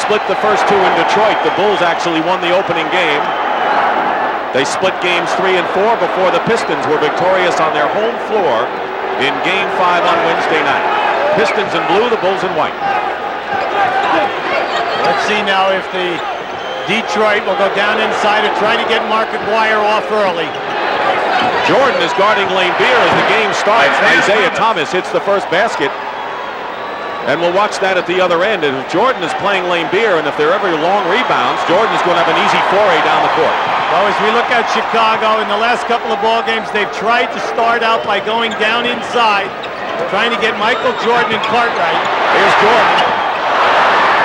split the first two in Detroit. The Bulls actually won the opening game. They split games 3 and 4 before the Pistons were victorious on their home floor in Game 5 on Wednesday night. Pistons in blue, the Bulls in white. Let's see now if the Detroit will go down inside and try to get Mark Aguirre off early. Jordan is guarding Lane Beer as the game starts. Isaiah Thomas hits the first basket. And we'll watch that at the other end. And if Jordan is playing Lane Beer, and if they're ever long rebounds, Jordan is going to have an easy foray down the court. Well, as we look at Chicago in the last couple of ball games, they've tried to start out by going down inside, trying to get Michael Jordan and Cartwright. Here's Jordan.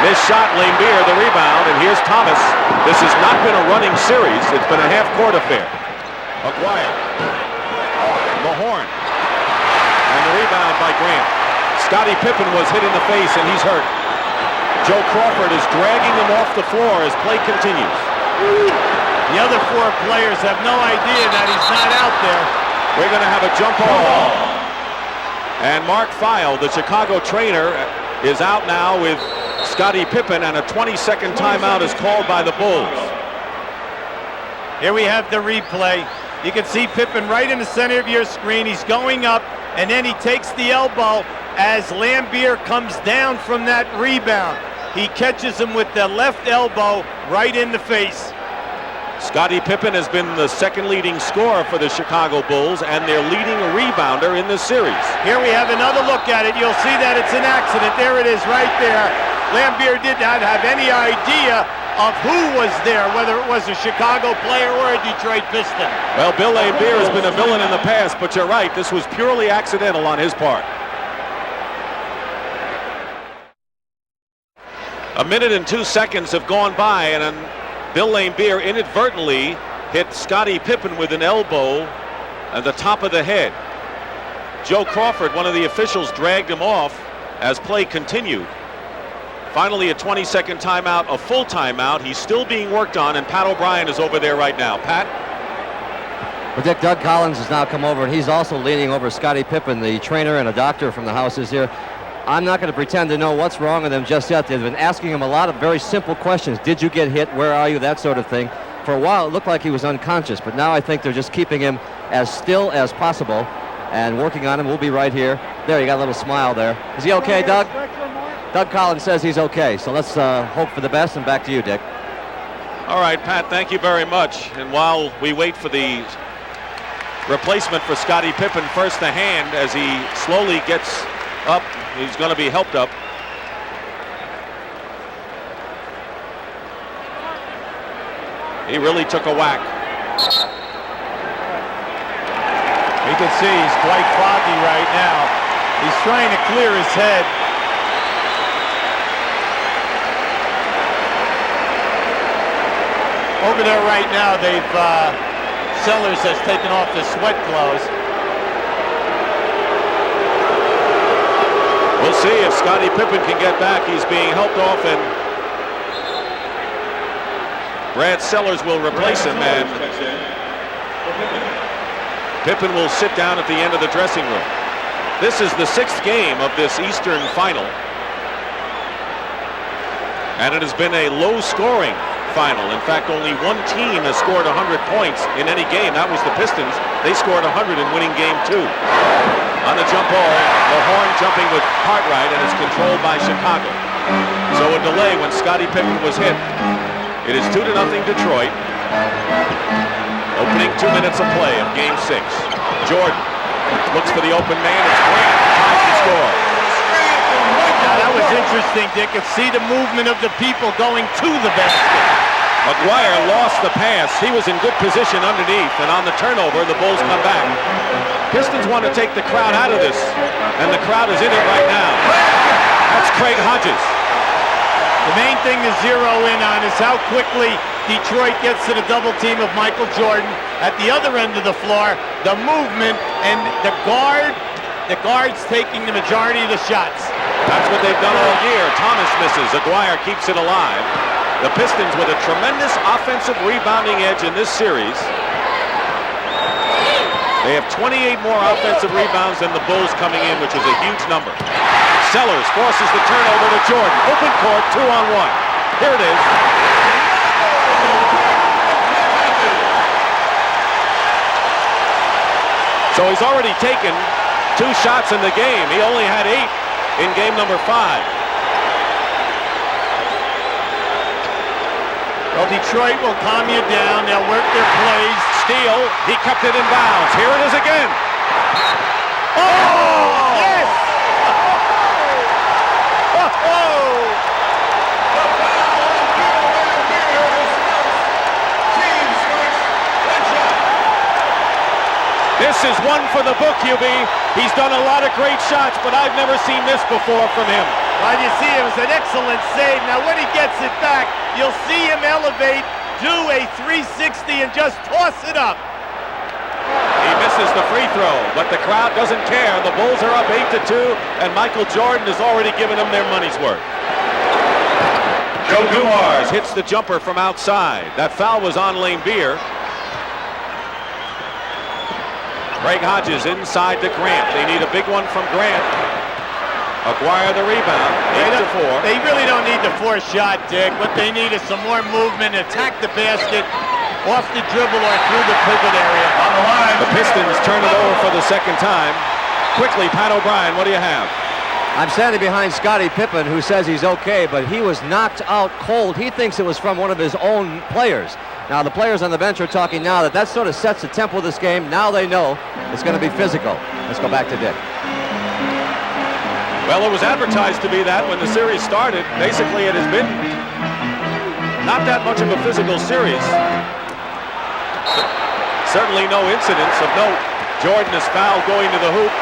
Missed shot, Lane Beer, the rebound, and here's Thomas. This has not been a running series. It's been a half-court affair. Aguirre. Mahorn. And the rebound by Grant. Scottie Pippen was hit in the face, and he's hurt. Joe Crawford is dragging him off the floor as play continues. The other 4 players have no idea that he's not out there. We're going to have a jump ball. And Mark Feil, the Chicago trainer, is out now with Scottie Pippen, and a 20-second timeout is called by the Bulls. Here we have the replay. You can see Pippen right in the center of your screen. He's going up, and then he takes the elbow as Lambier comes down from that rebound. He catches him with the left elbow right in the face. Scottie Pippen has been the second leading scorer for the Chicago Bulls and their leading rebounder in this series. Here we have another look at it. You'll see that it's an accident. There it is right there. Lambier did not have any idea of who was there, whether it was a Chicago player or a Detroit Piston. Well, Bill Lambier has been a villain in the past, but you're right, this was purely accidental on his part. A minute and 2 seconds have gone by, and Bill Lambier inadvertently hit Scottie Pippen with an elbow at the top of the head. Joe Crawford, one of the officials, dragged him off as play continued. Finally, a 20-second timeout, a full timeout. He's still being worked on, and Pat O'Brien is over there right now. Pat? Well, Dick, Doug Collins has now come over, and he's also leaning over Scottie Pippen. The trainer and a doctor from the house is here. I'm not going to pretend to know what's wrong with him just yet. They've been asking him a lot of very simple questions. Did you get hit? Where are you? That sort of thing. For a while, it looked like he was unconscious, but now I think they're just keeping him as still as possible and working on him. We'll be right here. There, you got a little smile there. Is he okay, Doug? Doug Collins says he's okay, so let's hope for the best, and back to you, Dick. All right, Pat, thank you very much. And while we wait for the replacement for Scottie Pippen, first the hand as he slowly gets up. He's going to be helped up. He really took a whack. You can see he's quite foggy right now. He's trying to clear his head. Over there right now, Sellers has taken off the sweat clothes. We'll see if Scottie Pippen can get back. He's being helped off, and Brad Sellers will replace him, and Pippen will sit down at the end of the dressing room. This is the 6th game of this Eastern Final, and it has been a low-scoring final. In fact, only one team has scored 100 points in any game. That was the Pistons. They scored 100 in winning game 2. On the jump ball, Mahorn jumping with Cartwright, and it's controlled by Chicago. So a delay when Scottie Pippen was hit. It is 2-0 Detroit. Opening 2 minutes of play of game 6. Jordan looks for the open man. It's Grant trying to score. Now that was interesting, Dick. You see the movement of the people going to the basket. Aguirre lost the pass. He was in good position underneath, and on the turnover, the Bulls come back. Pistons want to take the crowd out of this, and the crowd is in it right now. That's Craig Hodges. The main thing to zero in on is how quickly Detroit gets to the double team of Michael Jordan. At the other end of the floor, the movement and the guards taking the majority of the shots. That's what they've done all year. Thomas misses. Aguirre keeps it alive. The Pistons with a tremendous offensive rebounding edge in this series. They have 28 more offensive rebounds than the Bulls coming in, which is a huge number. Sellers forces the turnover to Jordan. Open court, 2-on-1. Here it is. So he's already taken 2 shots in the game. He only had 8 in game number 5. Well, Detroit will calm you down. They'll work their plays. Steal. He kept it in bounds. Here it is again. Oh! Yes! Oh! This is one for the book, UB. He's done a lot of great shots, but I've never seen this before from him. Well, you see, it was an excellent save. Now, when he gets it back, you'll see him elevate, do a 360, and just toss it up. He misses the free throw, but the crowd doesn't care. The Bulls are up 8-2, and Michael Jordan has already given them their money's worth. Joe Dumars hits the jumper from outside. That foul was on Laimbeer. Greg Hodges inside to Grant. They need a big one from Grant. Acquire the rebound. 8-4. They really don't need the forced shot, Dick. What they need is some more movement, attack the basket, off the dribble or through the pivot area. On the line. The Pistons turn it over for the second time. Quickly, Pat O'Brien, what do you have? I'm standing behind Scottie Pippen, who says he's okay, but he was knocked out cold. He thinks it was from one of his own players. Now, the players on the bench are talking now that sort of sets the tempo of this game. Now they know it's going to be physical. Let's go back to Dick. Well, it was advertised to be that when the series started. Basically, it has been not that much of a physical series. Certainly no incidents of note. Jordan is fouled going to the hoop.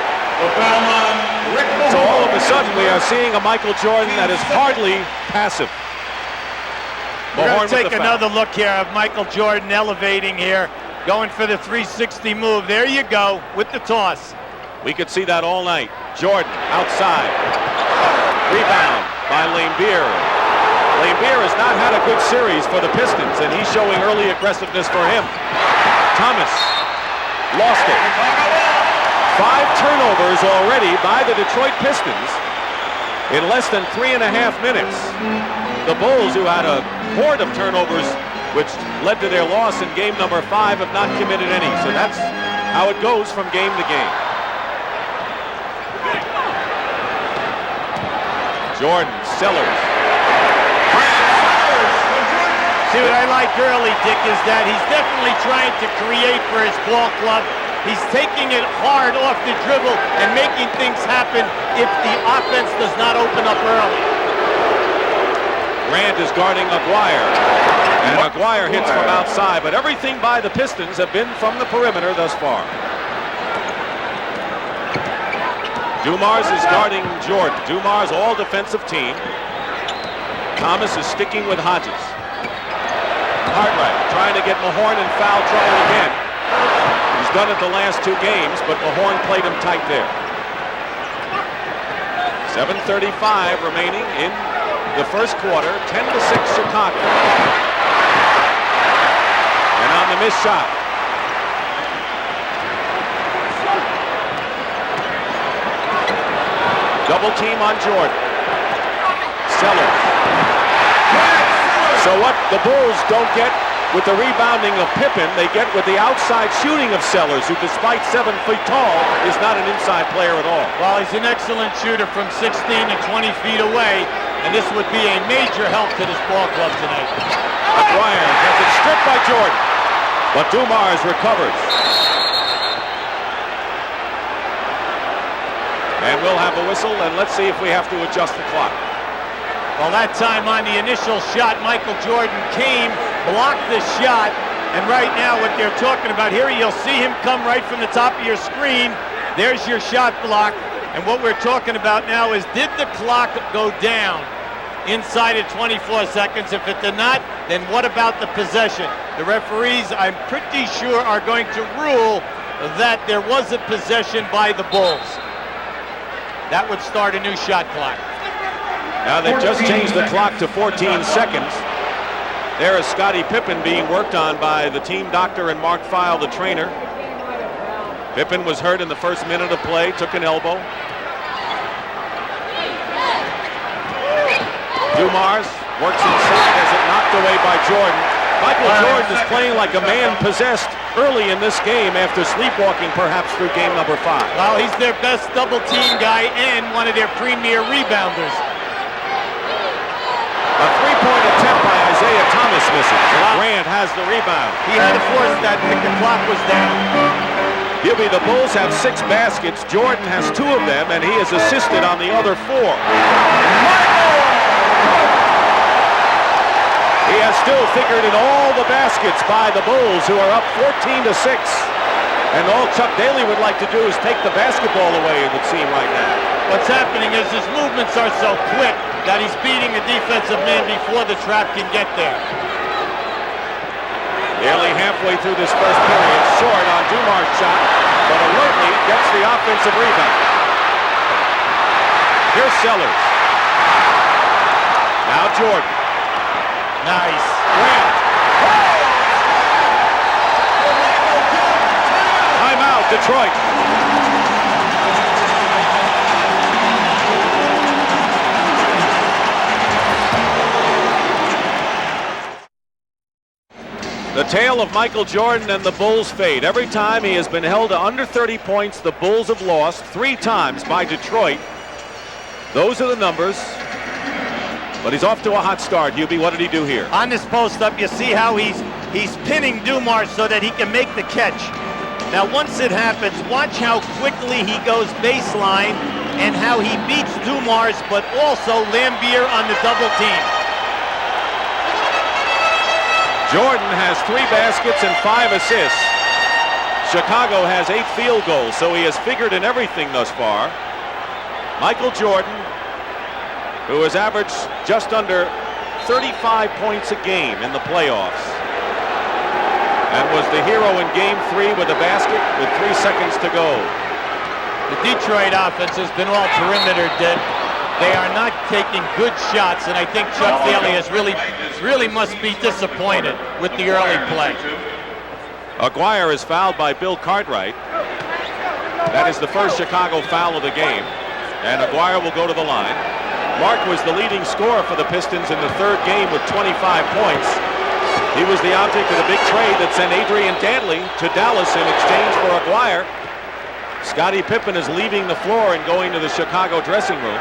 So all of a sudden, we are seeing a Michael Jordan that is hardly passive. We're going to take another look here of Michael Jordan elevating here, going for the 360 move. There you go with the toss. We could see that all night. Jordan outside. Rebound by Laimbeer. Laimbeer has not had a good series for the Pistons, and he's showing early aggressiveness for him. Thomas lost it. 5 turnovers already by the Detroit Pistons in less than 3.5 minutes. The Bulls, who had a horde of turnovers, which led to their loss in game number 5, have not committed any. So that's how it goes from game to game. Jordan, Sellers. See, what I like early, Dick, is that he's definitely trying to create for his ball club. He's taking it hard off the dribble and making things happen if the offense does not open up early. Grant is guarding Aguirre, and Aguirre hits from outside, but everything by the Pistons have been from the perimeter thus far. Dumars is guarding Jordan. Dumars all defensive team. Thomas is sticking with Hodges. Cartwright trying to get Mahorn in foul trouble again. He's done it the last 2 games, but Mahorn played him tight there. 7:35 remaining in the first quarter. 10-6 Chicago. And on the missed shot. Double team on Jordan. Sellers. So what the Bulls don't get with the rebounding of Pippen, they get with the outside shooting of Sellers, who despite 7 feet tall, is not an inside player at all. Well, he's an excellent shooter from 16 to 20 feet away, and this would be a major help to this ball club tonight. Aguirre gets it stripped by Jordan, but Dumars recovers. And we'll have a whistle, and let's see if we have to adjust the clock. Well, that time on the initial shot, Michael Jordan came, blocked the shot, and right now what they're talking about here, you'll see him come right from the top of your screen. There's your shot block, and what we're talking about now is, did the clock go down inside of 24 seconds? If it did not, then what about the possession? The referees, I'm pretty sure, are going to rule that there was a possession by the Bulls. That would start a new shot clock. Now they've just changed the clock to 14 seconds. There is Scottie Pippen being worked on by the team doctor and Mark Feil, the trainer. Pippen was hurt in the first minute of play, took an elbow. Dumars works inside. knocked away by Jordan. Michael Jordan is playing like a man possessed early in this game after sleepwalking perhaps through game number 5. Well, he's their best double team guy and one of their premier rebounders. A three-point attempt by Isaiah Thomas misses. Grant has the rebound. He had to force that because the clock was down. Gilby, the Bulls have 6 baskets. Jordan has 2 of them, and he has assisted on the other 4. He has still figured in all the baskets by the Bulls, who are up 14-6. And all Chuck Daly would like to do is take the basketball away, it would seem right now. What's happening is his movements are so quick that he's beating the defensive man before the trap can get there. Nearly halfway through this first period, short on Dumar's shot, but alertly gets the offensive rebound. Here's Sellers. Now Jordan. Nice. Grant. Timeout, Detroit. The tale of Michael Jordan and the Bulls fade. Every time he has been held to under 30 points, the Bulls have lost 3 times by Detroit. Those are the numbers. But he's off to a hot start. Hubie, what did he do here? On this post-up, you see how he's pinning Dumars so that he can make the catch. Now, once it happens, watch how quickly he goes baseline and how he beats Dumars, but also Lambier on the double team. Jordan has 3 baskets and 5 assists. Chicago has 8 field goals, so he has figured in everything thus far. Michael Jordan, who has averaged just under 35 points a game in the playoffs, and was the hero in Game 3 with a basket with 3 seconds to go. The Detroit offense has been all perimeter dead. They are not taking good shots, and I think Chuck Daly has really must be disappointed with the early play. Aguirre is fouled by Bill Cartwright. That is the first Chicago foul of the game, and Aguirre will go to the line. Mark was the leading scorer for the Pistons in the 3rd game with 25 points. He was the object of the big trade that sent Adrian Dantley to Dallas in exchange for Aguirre. Scottie Pippen is leaving the floor and going to the Chicago dressing room.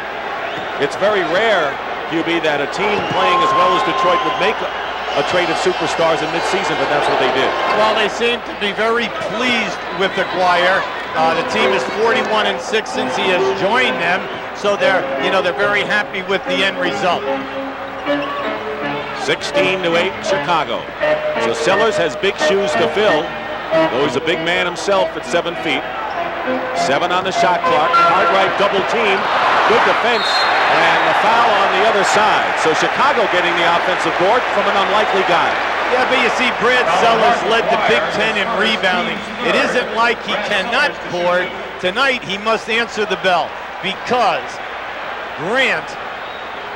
It's very rare, Hubie, that a team playing as well as Detroit would make a trade of superstars in midseason, but that's what they did. Well, they seem to be very pleased with Aguirre. The team is 41-6 since he has joined them. So they're very happy with the end result. 16-8 Chicago. So Sellers has big shoes to fill, though he's a big man himself at 7 feet. 7 on the shot clock. Cartwright double team. Good defense. And the foul on the other side. So Chicago getting the offensive board from an unlikely guy. Yeah, but you see Brad Sellers led the Big Ten in rebounding. It isn't like he cannot board. Tonight he must answer the bell, because Grant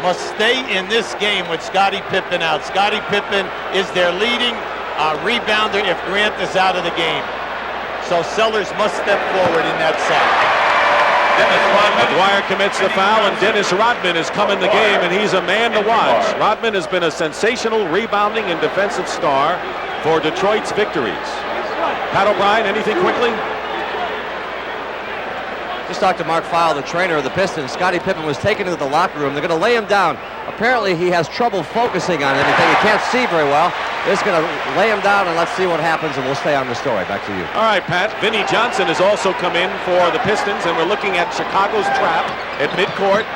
must stay in this game with Scottie Pippen out. Scottie Pippen is their leading rebounder if Grant is out of the game. So Sellers must step forward in that side. Aguirre commits the foul, and Dennis Rodman has come in the game, and he's a man to watch. Rodman has been a sensational rebounding and defensive star for Detroit's victories. Pat O'Brien, anything quickly? Just talked to Mark Feil, the trainer of the Pistons. Scottie Pippen was taken into the locker room. They're going to lay him down. Apparently he has trouble focusing on anything. He can't see very well. They're just going to lay him down, and let's see what happens, and we'll stay on the story. Back to you. All right, Pat. Vinnie Johnson has also come in for the Pistons, and we're looking at Chicago's trap at midcourt.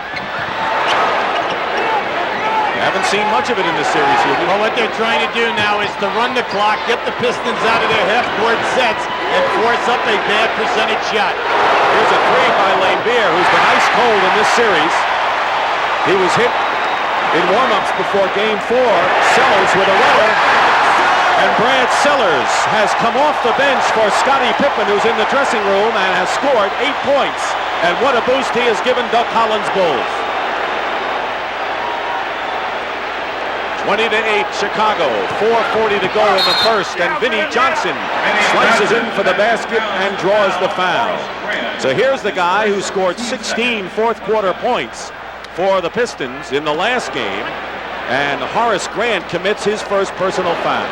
Haven't seen much of it in this series here. Well, what they're trying to do now is to run the clock, get the Pistons out of their half-court sets, and force up a bad percentage shot. Here's a 3 by Lambier, who's been ice cold in this series. He was hit in warm-ups before Game 4. Sellers with a runner. And Brad Sellers has come off the bench for Scottie Pippen, who's in the dressing room and has scored 8 points. And what a boost he has given Doug Collins' Bulls. 20-8 Chicago, 4:40 to go in the first, and Vinnie Johnson slices in for the basket and draws the foul. So here's the guy who scored 16 fourth-quarter points for the Pistons in the last game, And Horace Grant commits his first personal foul.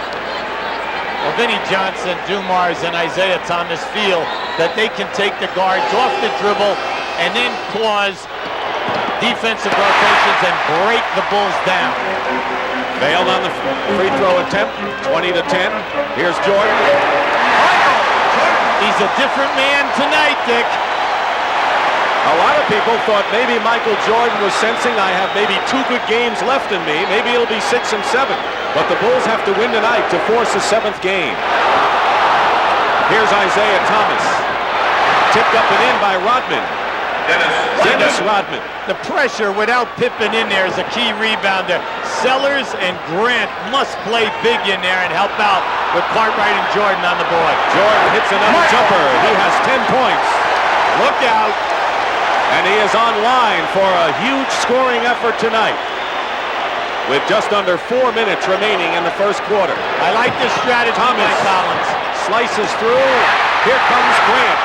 Well, Vinnie Johnson, Dumars, and Isaiah Thomas feel that they can take the guards off the dribble and then cause defensive rotations and break the Bulls down. Failed on the free throw attempt, 20-10. Here's Jordan. He's a different man tonight, Dick. A lot of people thought maybe Michael Jordan was sensing I have maybe 2 good games left in me. Maybe it'll be 6 and 7. But the Bulls have to win tonight to force a 7th game. Here's Isaiah Thomas. Tipped up and in by Rodman. Dennis Rodman. The pressure without Pippen in there is a key rebounder. Sellers and Grant must play big in there and help out with Cartwright and Jordan on the board. Jordan hits another jumper. He has 10 points. Look out. And he is on line for a huge scoring effort tonight with just under 4 minutes remaining in the first quarter. I like this strategy by Collins. Slices through. Here comes Grant.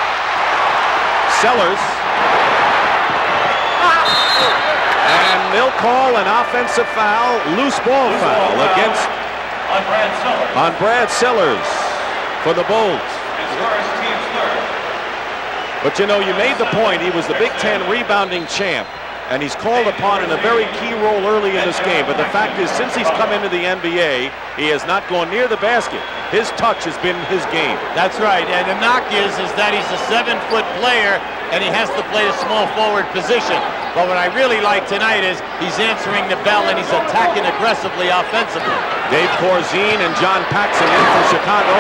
Sellers. And they'll call an offensive foul, loose ball foul against on Brad Sellers for the Bulls. But you know, you made the point, he was the Big Ten rebounding champ, and he's called upon in a very key role early in this game. But the fact is, since he's come into the NBA, he has not gone near the basket. His touch has been his game. That's right, and the knock is that he's a 7-foot player, and he has to play a small forward position. But what I really like tonight is he's answering the bell, and he's attacking aggressively offensively. Dave Corzine and John Paxson in for Chicago.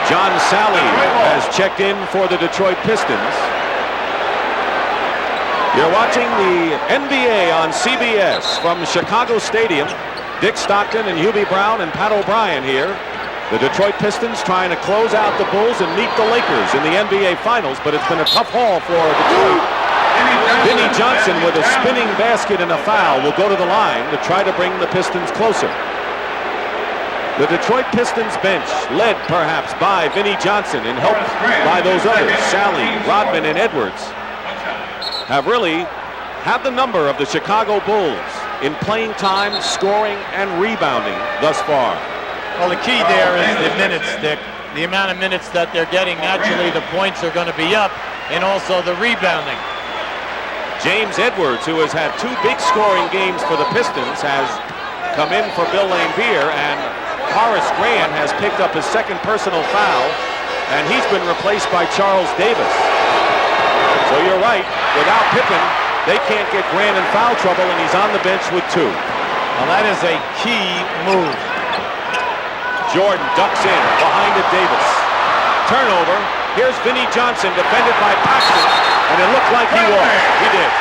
John Sally has checked in for the Detroit Pistons. You're watching the NBA on CBS from Chicago Stadium. Dick Stockton and Hubie Brown and Pat O'Brien here. The Detroit Pistons trying to close out the Bulls and meet the Lakers in the NBA Finals, but it's been a tough haul for Detroit. Vinnie Johnson with a spinning basket and a foul will go to the line to try to bring the Pistons closer. The Detroit Pistons bench, led perhaps by Vinnie Johnson and helped by those others, Sally, Rodman, and Edwards, have really had the number of the Chicago Bulls in playing time, scoring, and rebounding thus far. Well, the key there is the minutes, Dick. The amount of minutes that they're getting, naturally the points are going to be up, and also the rebounding. James Edwards, who has had 2 big scoring games for the Pistons, has come in for Bill Laimbeer, and Horace Grant has picked up his 2nd personal foul, and he's been replaced by Charles Davis. So you're right, without Pippen, they can't get Grant in foul trouble, and he's on the bench with 2. Well, that is a key move. Jordan ducks in behind to Davis. Turnover. Here's Vinnie Johnson defended by Paxson, and it looked like he was. He did.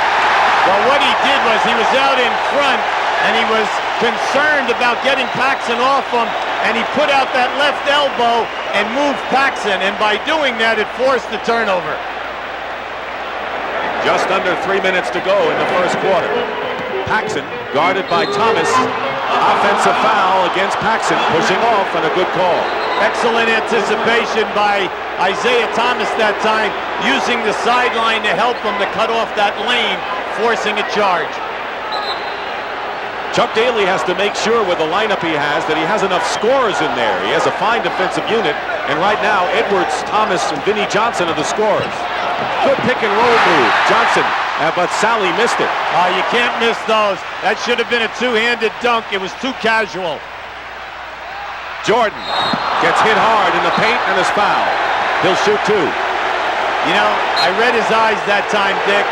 Well, what he did was he was out in front, and he was concerned about getting Paxson off him, and he put out that left elbow and moved Paxson, and by doing that, it forced the turnover. Just under 3 minutes to go in the first quarter. Paxson guarded by Thomas. Offensive foul against Paxson, pushing off, and a good call. Excellent anticipation by Isaiah Thomas that time, using the sideline to help him to cut off that lane, forcing a charge. Chuck Daly has to make sure with the lineup he has that he has enough scorers in there. He has a fine defensive unit, and right now Edwards, Thomas, and Vinnie Johnson are the scorers. Good pick and roll move, Johnson, but Sally missed it. You can't miss those. That should have been a 2-handed dunk. It was too casual. Jordan gets hit hard in the paint and is fouled. He'll shoot 2. You know, I read his eyes that time, Dick.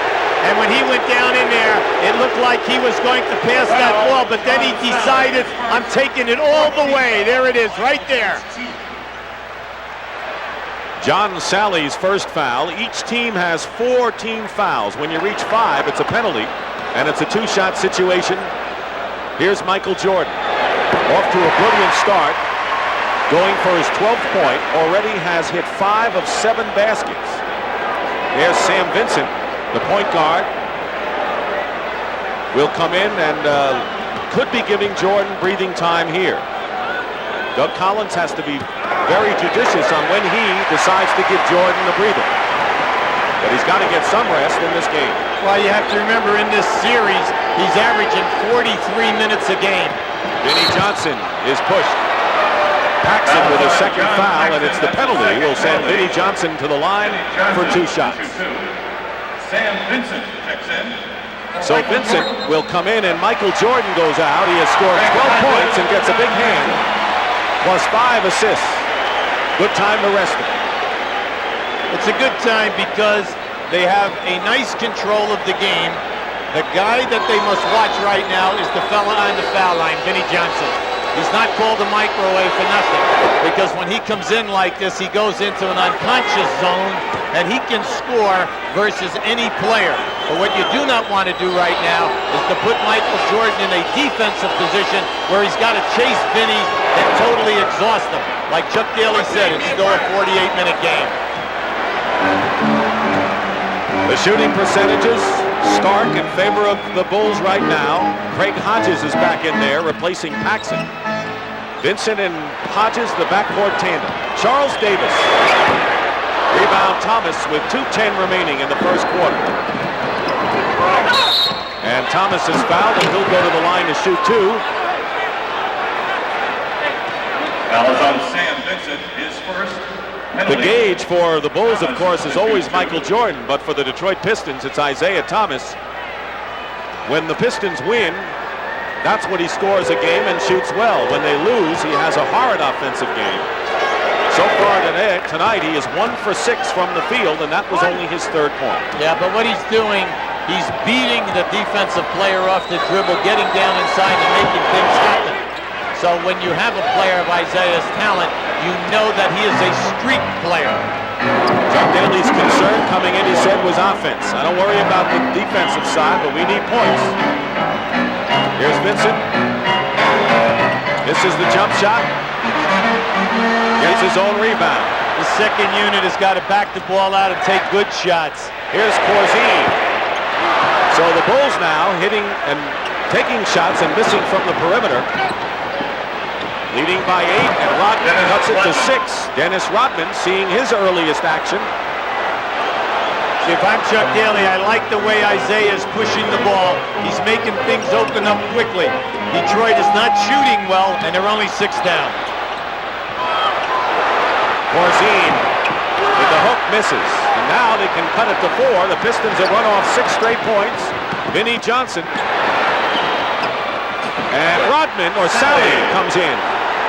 And when he went down in there, it looked like he was going to pass that ball, but then he decided, I'm taking it all the way. There it is, right there. John Sally's first foul. Each team has 4 team fouls. When you reach 5, it's a penalty, and it's a 2-shot situation. Here's Michael Jordan. Off to a brilliant start. Going for his 12th point. Already has hit 5 of 7 baskets. There's Sam Vincent, the point guard, will come in and could be giving Jordan breathing time here. Doug Collins has to be very judicious on when he decides to give Jordan a breather. But he's got to get some rest in this game. why you have to remember in this series, he's averaging 43 minutes a game. Vinnie Johnson is pushed. Paxson with a second foul, and it's the penalty. Will send Vinnie Johnson to the line for 2 shots. Sam Vincent checks in. So Vincent will come in, and Michael Jordan goes out. He has scored 12 points and gets a big hand, plus 5 assists. Good time to rest him. It's a good time because they have a nice control of the game. The guy that they must watch right now is the fella on the foul line, Vinnie Johnson. He's not called a microwave for nothing, because when he comes in like this, he goes into an unconscious zone, and he can score versus any player. But what you do not want to do right now is to put Michael Jordan in a defensive position where he's got to chase Vinnie and totally exhaust him. Like Chuck Daly said, it's still a 48-minute game. The shooting percentages, stark in favor of the Bulls right now. Craig Hodges is back in there, replacing Paxson. Vincent and Hodges, the backcourt tandem. Charles Davis. Rebound Thomas with 2:10 remaining in the first quarter. And Thomas is fouled, and he'll go to the line to shoot 2. Foul is on Sam Vincent, his first. The gauge for the Bulls, of course, is always Michael Jordan, but for the Detroit Pistons, it's Isaiah Thomas. When the Pistons win, that's when he scores a game and shoots well. When they lose, he has a horrid offensive game. So far tonight, he is 1 for 6 from the field, and that was only his 3rd point. Yeah, but what he's doing, he's beating the defensive player off the dribble, getting down inside and making things happen. So when you have a player of Isaiah's talent, you know that he is a streak player. Chuck Daly's concern coming in, he said, was offense. I don't worry about the defensive side, but we need points. Here's Vincent. This is the jump shot. Gets his own rebound. The second unit has got to back the ball out and take good shots. Here's Corzine. So the Bulls now hitting and taking shots and missing from the perimeter. Leading by 8, and Rodman cuts it to 6. Dennis Rodman seeing his earliest action. See, if I'm Chuck Daly, I like the way Isaiah is pushing the ball. He's making things open up quickly. Detroit is not shooting well, and they're only 6 down. Corzine with the hook misses. And now they can cut it to 4. The Pistons have run off 6 straight points. Vinnie Johnson. And Rodman, or Sally, comes in.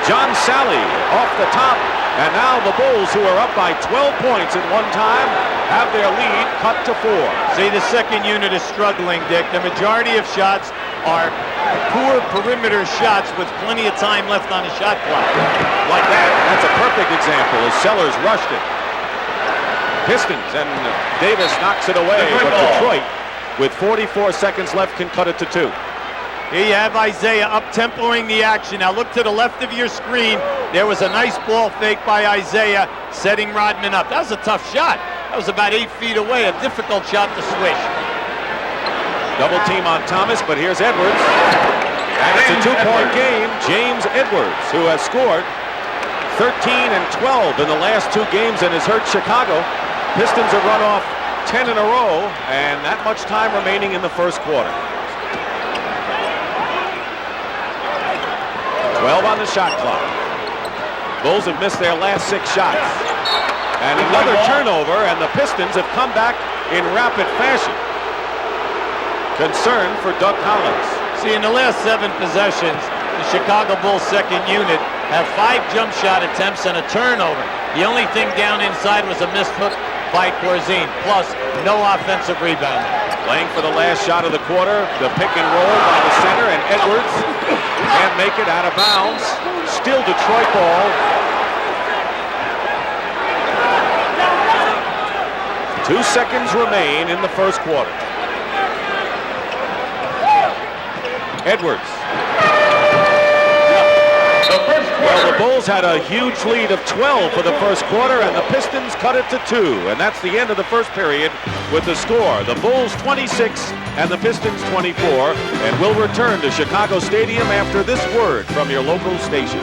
John Sally off the top, and now the Bulls, who are up by 12 points at one time, have their lead cut to 4. See, the second unit is struggling, Dick. The majority of shots are poor perimeter shots with plenty of time left on the shot clock. Like that, that's a perfect example as Sellers rushed it. Pistons, and Davis knocks it away, but Detroit, with 44 seconds left, can cut it to 2. Here you have Isaiah up-tempoing the action. Now look to the left of your screen. There was a nice ball fake by Isaiah, setting Rodman up. That was a tough shot. That was about 8 feet away, a difficult shot to swish. Double team on Thomas, but here's Edwards. And it's a 2-point game. James Edwards, who has scored 13 and 12 in the last 2 games and has hurt Chicago. Pistons have run off 10 in a row, and that much time remaining in the first quarter. 12 on the shot clock. Bulls have missed their last 6 shots. And another turnover, and the Pistons have come back in rapid fashion. Concern for Doug Collins. See, in the last 7 possessions, the Chicago Bulls second unit have 5 jump shot attempts and a turnover. The only thing down inside was a missed hook by Corzine, plus no offensive rebound. Playing for the last shot of the quarter, the pick and roll by the center, and Edwards can't make it, out of bounds. Still Detroit ball. Two seconds remain in the first quarter. Edwards. Well, the Bulls had a huge lead of 12 for the first quarter, and the Pistons cut it to 2. And that's the end of the first period with the score. The Bulls 26 and the Pistons 24. And we'll return to Chicago Stadium after this word from your local station.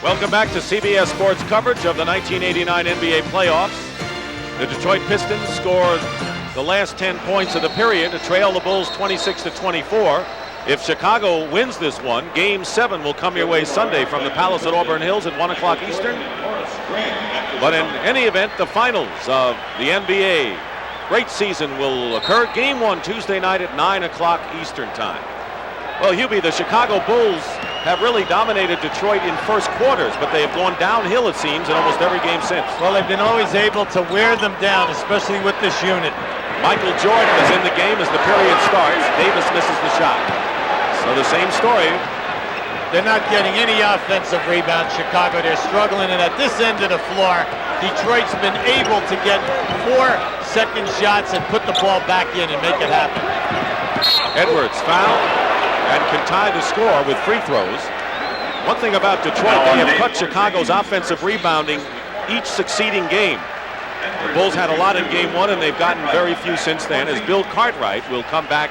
Welcome back to CBS Sports coverage of the 1989 NBA playoffs. The Detroit Pistons scored the last 10 points of the period to trail the Bulls 26-24. If Chicago wins this one, Game 7 will come your way Sunday from the Palace at Auburn Hills at 1 o'clock Eastern. But in any event, the finals of the NBA great season will occur. Game 1 Tuesday night at 9 o'clock Eastern time. Well, Hubie, the Chicago Bulls have really dominated Detroit in first quarters, but they have gone downhill, it seems, in almost every game since. Well, they've been always able to wear them down, especially with this unit. Michael Jordan is in the game as the period starts. Davis misses the shot. So the same story. They're not getting any offensive rebounds, Chicago. They're struggling, and at this end of the floor, Detroit's been able to get 4 second shots and put the ball back in and make it happen. Edwards fouled and can tie the score with free throws. One thing about Detroit, they have cut Chicago's offensive rebounding each succeeding game. The Bulls had a lot in Game 1, and they've gotten very few since then, as Bill Cartwright will come back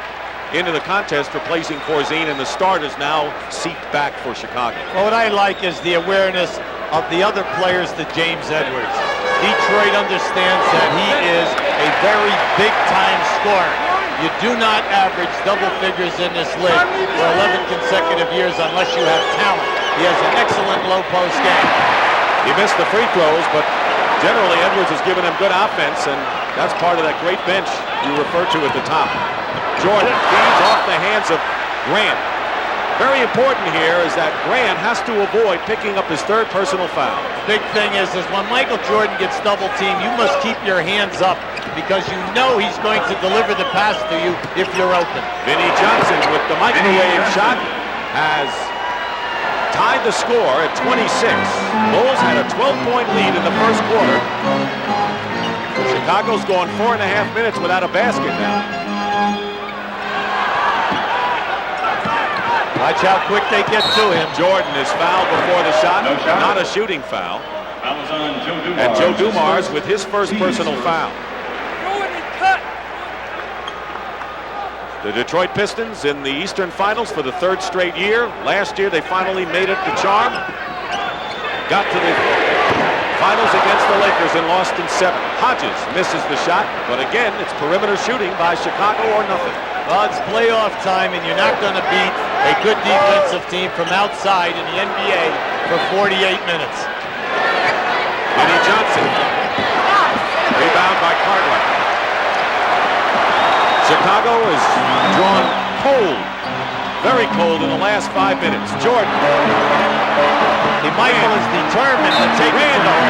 into the contest, replacing Corzine, and the starters now seat back for Chicago. Well, what I like is the awareness of the other players to James Edwards. Detroit understands that he is a very big-time scorer. You do not average double figures in this league for 11 consecutive years unless you have talent. He has an excellent low-post game. He missed the free throws, but generally Edwards has given him good offense, and that's part of that great bench you referred to at the top. Jordan feeds off the hands of Grant. Very important here is that Grant has to avoid picking up his 3rd personal foul. Big thing is when Michael Jordan gets double teamed, you must keep your hands up because you know he's going to deliver the pass to you if you're open. Vinnie Johnson with the microwave shot has tied the score at 26. Bulls had a 12-point lead in the first quarter. Chicago's gone 4.5 minutes without a basket now. Watch how quick they get to him. Jordan is fouled before the shot. No shot. Not a shooting foul. That was on Joe Dumars. And Joe Dumars with his first personal foul. The Detroit Pistons in the Eastern Finals for the 3rd straight year. Last year they finally made it to charm. Got to the finals against the Lakers and lost in 7. Hodges misses the shot, but again, it's perimeter shooting by Chicago or nothing. Well, it's playoff time, and you're not going to beat a good defensive team from outside in the NBA for 48 minutes. Vinnie Johnson. Rebound by Cartwright. Chicago is drawn cold, very cold in the last 5 minutes. Jordan. Michael is determined to take Randall.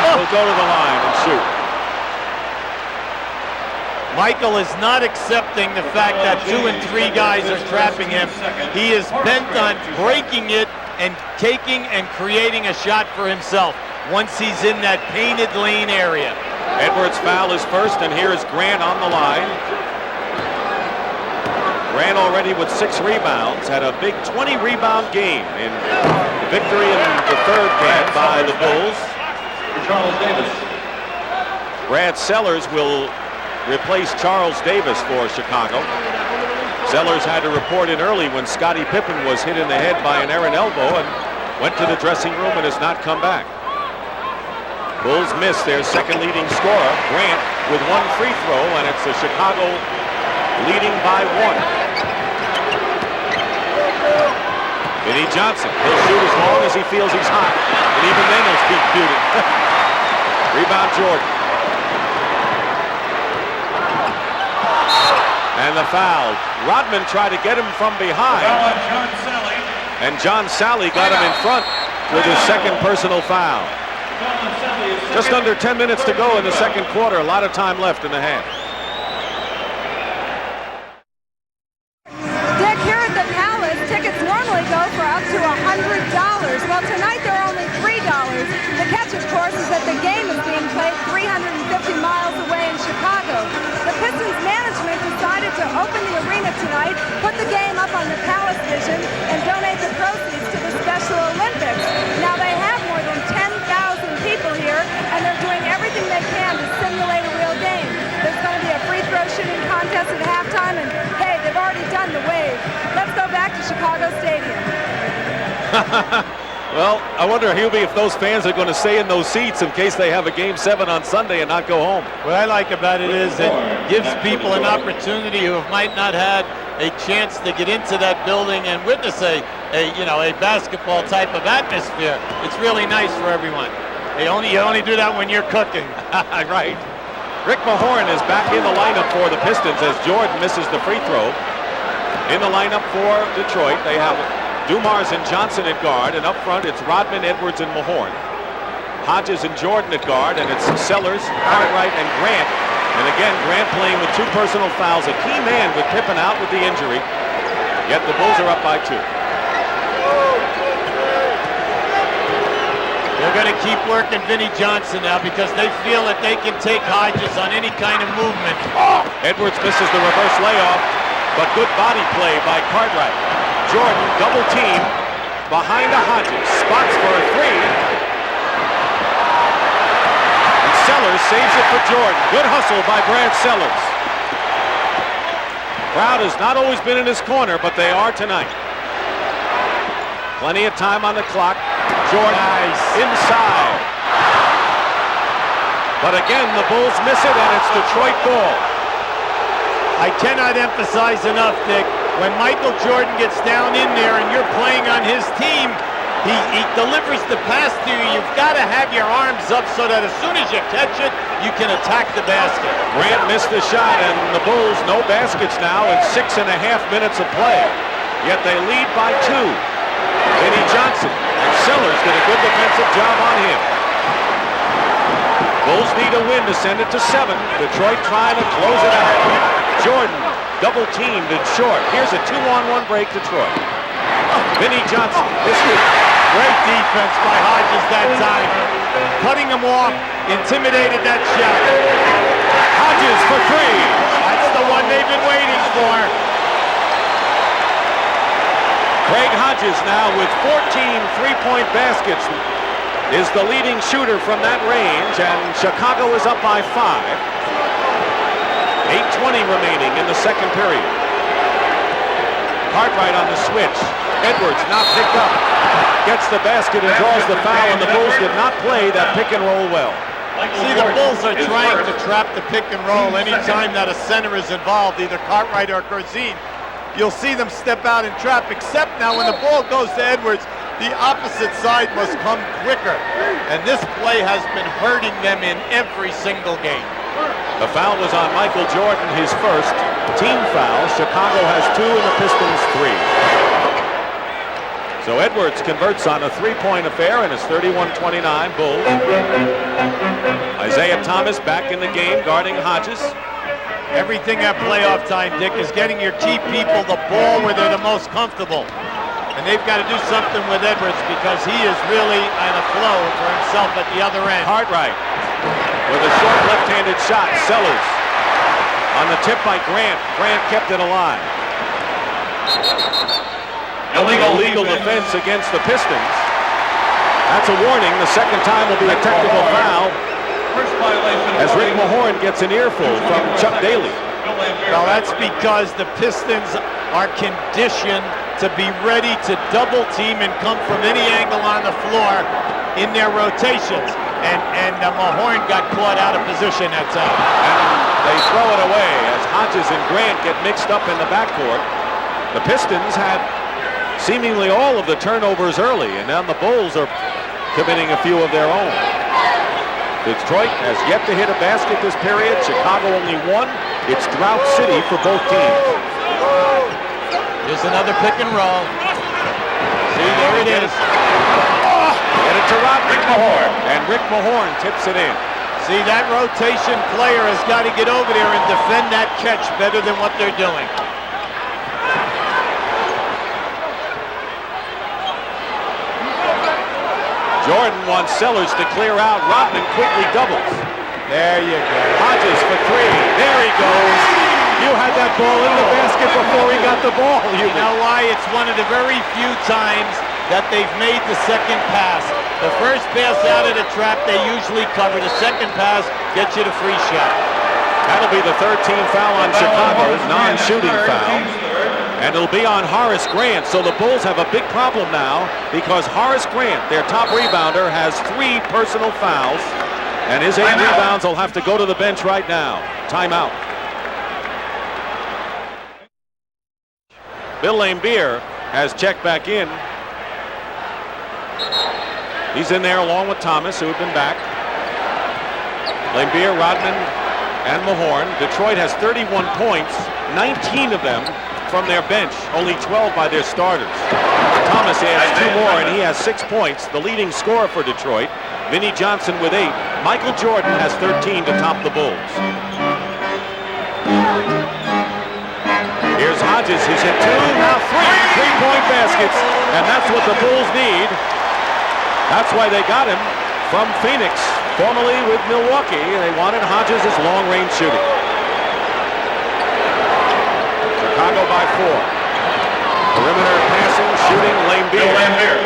Will go to the line and shoot. Michael is not accepting the fact that 2 and 3 guys are trapping him. He is bent on breaking it and taking and creating a shot for himself once he's in that painted lane area. Edwards' foul is first, and here is Grant on the line. Grant already with 6 rebounds, had a big 20-rebound game in the victory in the 3rd game by the Bulls. Charles Davis. Brad Sellers will replace Charles Davis for Chicago. Sellers had to report in early when Scottie Pippen was hit in the head by an errant elbow and went to the dressing room and has not come back. Bulls miss their 2nd leading scorer, Grant, with 1 free throw, and it's the Chicago leading by 1. Vinnie Johnson, he'll shoot as long as he feels he's hot, and even then he'll keep shooting. Rebound Jordan. And the foul. Rodman tried to get him from behind. John Sally. And John Sally got him in front with his 2nd personal foul. Just under 10 minutes to go in the 2nd quarter. A lot of time left in the half. Dick, here at the Palace, tickets normally go for up to $100. Well, tonight they're only $3. The catch, of course, is that the game is being played 350 miles away in Chicago. The Pistons management decided to open the arena tonight, put the game up on the Palace Vision, and donate the proceeds to the Special Olympics. Now, they have more than 10,000 people here, and they're doing everything they can to simulate a real game. There's going to be a free throw shooting contest at halftime, and hey, they've already done the wave. Let's go back to Chicago Stadium. Well, I wonder, Hubie, if those fans are going to stay in those seats in case they have a Game 7 on Sunday and not go home. What I like about it is it gives people an opportunity who might not had a chance to get into that building and witness a basketball type of atmosphere. It's really nice for everyone. You only do that when you're cooking. Right. Rick Mahorn is back in the lineup for the Pistons as Jordan misses the free throw. In the lineup for Detroit, they have Dumars and Johnson at guard, and up front it's Rodman, Edwards, and Mahorn. Hodges and Jordan at guard, and it's Sellers, Cartwright, and Grant. And again, Grant playing with 2 personal fouls. A key man with Pippen out with the injury. Yet the Bulls are up by 2. They're going to keep working Vinnie Johnson now because they feel that they can take Hodges on any kind of movement. Edwards misses the reverse layoff, but good body play by Cartwright. Jordan double team behind the Hodges. Spots for a 3. And Sellers saves it for Jordan. Good hustle by Brad Sellers. Crowd has not always been in his corner, but they are tonight. Plenty of time on the clock. Jordan inside. But again, the Bulls miss it, and it's Detroit ball. I cannot emphasize enough, Dick, when Michael Jordan gets down in there and you're playing on his team, he delivers the pass to you. You've got to have your arms up so that as soon as you catch it, you can attack the basket. Grant missed the shot, and the Bulls no baskets now in 6.5 minutes of play. Yet they lead by 2. Vinnie Johnson and Sellers did a good defensive job on him. Bulls need a win to send it to 7. Detroit trying to close it out. Jordan double teamed and short. Here's a 2-on-1 break, Detroit. Vinnie Johnson missed it. Great defense by Hodges that time. Cutting him off, intimidated that shot. Hodges for 3. That's the one they've been waiting for. Craig Hodges now with 14 3-point baskets is the leading shooter from that range, and Chicago is up by 5. 8:20 remaining in the second period. Cartwright on the switch. Edwards not picked up. Gets the basket and draws the foul, and the Bulls did not play that pick and roll well. See, the Bulls are trying to trap the pick and roll anytime that a center is involved, either Cartwright or Corzine. You'll see them step out and trap, except now when the ball goes to Edwards, the opposite side must come quicker. And this play has been hurting them in every single game. The foul was on Michael Jordan, his first team foul. Chicago has 2 and the Pistons 3. So Edwards converts on a 3-point affair, and it's 31-29 Bulls. Isaiah Thomas back in the game, guarding Hodges. Everything at playoff time, Dick, is getting your key people the ball where they're the most comfortable. And they've got to do something with Edwards because he is really on a flow for himself at the other end. Cartwright with a short left-handed shot. Sellers on the tip by Grant. Grant kept it alive. Illegal defense against the Pistons. That's a warning. The second time will be a technical foul as Rick Mahorn gets an earful from Chuck Daly. Well, that's because the Pistons are conditioned to be ready to double team and come from any angle on the floor in their rotations. And Mahorn got caught out of position that time. And they throw it away as Hodges and Grant get mixed up in the backcourt. The Pistons had seemingly all of the turnovers early, and now the Bulls are committing a few of their own. Detroit has yet to hit a basket this period. Chicago only 1. It's drought city for both teams. Here's another pick and roll. See, there it is. Get it to Rick Mahorn, and Rick Mahorn tips it in. See, that rotation player has got to get over there and defend that catch better than what they're doing. Jordan wants Sellers to clear out. Rodman quickly doubles. There you go. Hodges for 3. There he goes. You had that ball in the basket before he got the ball. You know why? It's one of the very few times that they've made the second pass. The first pass out of the trap, they usually cover. The second pass gets you the free shot. That'll be the third team foul on Chicago, non-shooting foul. And it'll be on Horace Grant, so the Bulls have a big problem now because Horace Grant, their top rebounder, has 3 personal fouls, and his 8 rebounds will have to go to the bench right now. Timeout. Bill Laimbeer has checked back in. He's in there along with Thomas, who had been back. Laimbeer, Rodman, and Mahorn. Detroit has 31 points, 19 of them from their bench, only 12 by their starters. Thomas adds 2 more, and he has 6 points, the leading scorer for Detroit. Vinnie Johnson with 8. Michael Jordan has 13 to top the Bulls. Here's Hodges, who's hit 2, now 3 3-point baskets, and that's what the Bulls need. That's why they got him from Phoenix, formerly with Milwaukee. They wanted Hodges' long-range shooting. Chicago by 4. Perimeter passing, shooting, Laimbeer.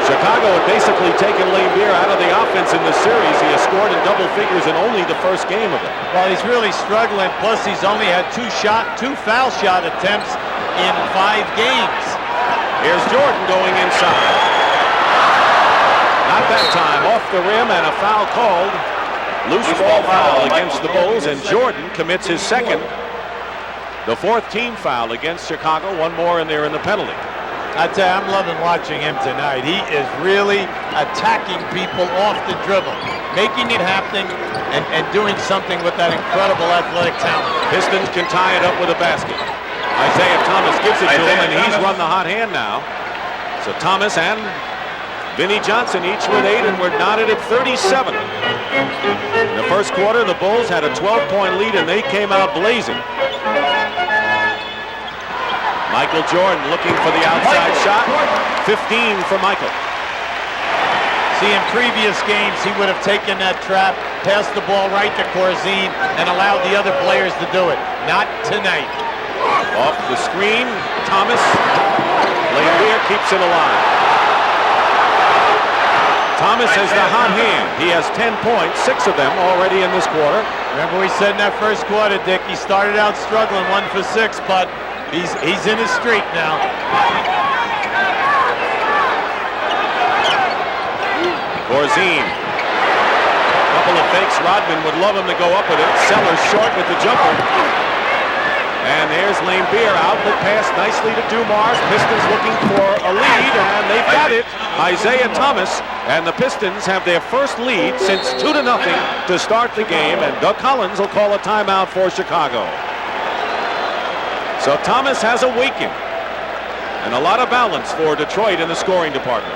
Chicago had basically taken Laimbeer out of the offense in this series. He has scored in double figures in only the first game of it. Well, he's really struggling. Plus, he's only had 2 foul shot attempts in 5 games. Here's Jordan going inside. Not that time, off the rim and a foul called. Loose ball foul against the Bulls, and Jordan commits his second. The 4th team foul against Chicago, 1 more in there in the penalty. I tell you, I'm loving watching him tonight. He is really attacking people off the dribble, making it happen and doing something with that incredible athletic talent. Pistons can tie it up with a basket. Isaiah Thomas gives it to him, and he's run the hot hand now. So Thomas and Vinnie Johnson each with 8, and we're knotted at 37. In the first quarter, the Bulls had a 12-point lead, and they came out blazing. Michael Jordan looking for the outside shot. 15 for Michael. See, in previous games, he would have taken that trap, passed the ball right to Corzine, and allowed the other players to do it. Not tonight. Off the screen, Thomas. Laimbeer keeps it alive. Thomas has the hot hand. He has 10 points, 6 of them already in this quarter. Remember we said in that first quarter, Dick, he started out struggling 1 for 6, but he's in his streak now. Corzine. Couple of fakes. Rodman would love him to go up with it. Sellers short with the jumper. And there's Laimbeer, outlet pass nicely to Dumars. Pistons looking for a lead, and they've got it. Isaiah Thomas, and the Pistons have their first lead since 2-0 to start the game, and Doug Collins will call a timeout for Chicago. So Thomas has awakened, and a lot of balance for Detroit in the scoring department.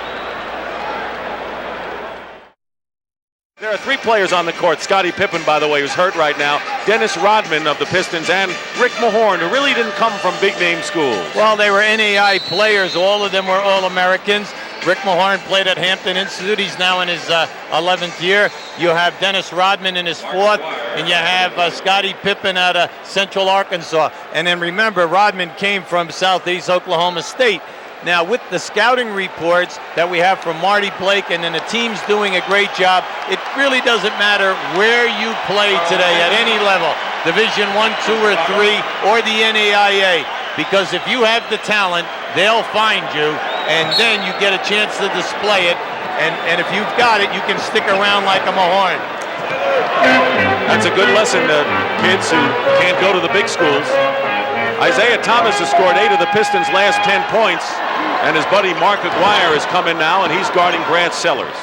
There are 3 players on the court. Scottie Pippen, by the way, who's hurt right now. Dennis Rodman of the Pistons, and Rick Mahorn, who really didn't come from big-name schools. Well, they were NAI players. All of them were All-Americans. Rick Mahorn played at Hampton Institute. He's now in his 11th year. You have Dennis Rodman in his 4th, and you have Scottie Pippen out of Central Arkansas. And then remember, Rodman came from Southeast Oklahoma State. Now, with the scouting reports that we have from Marty Blake, and then the team's doing a great job, it really doesn't matter where you play today at any level, Division I, II, or III, or the NAIA, because if you have the talent, they'll find you, and then you get a chance to display it, and if you've got it, you can stick around like a Mahorn. That's a good lesson to kids who can't go to the big schools. Isaiah Thomas has scored 8 of the Pistons' last 10 points, and his buddy Mark Aguirre has come in now, and he's guarding Grant Sellers.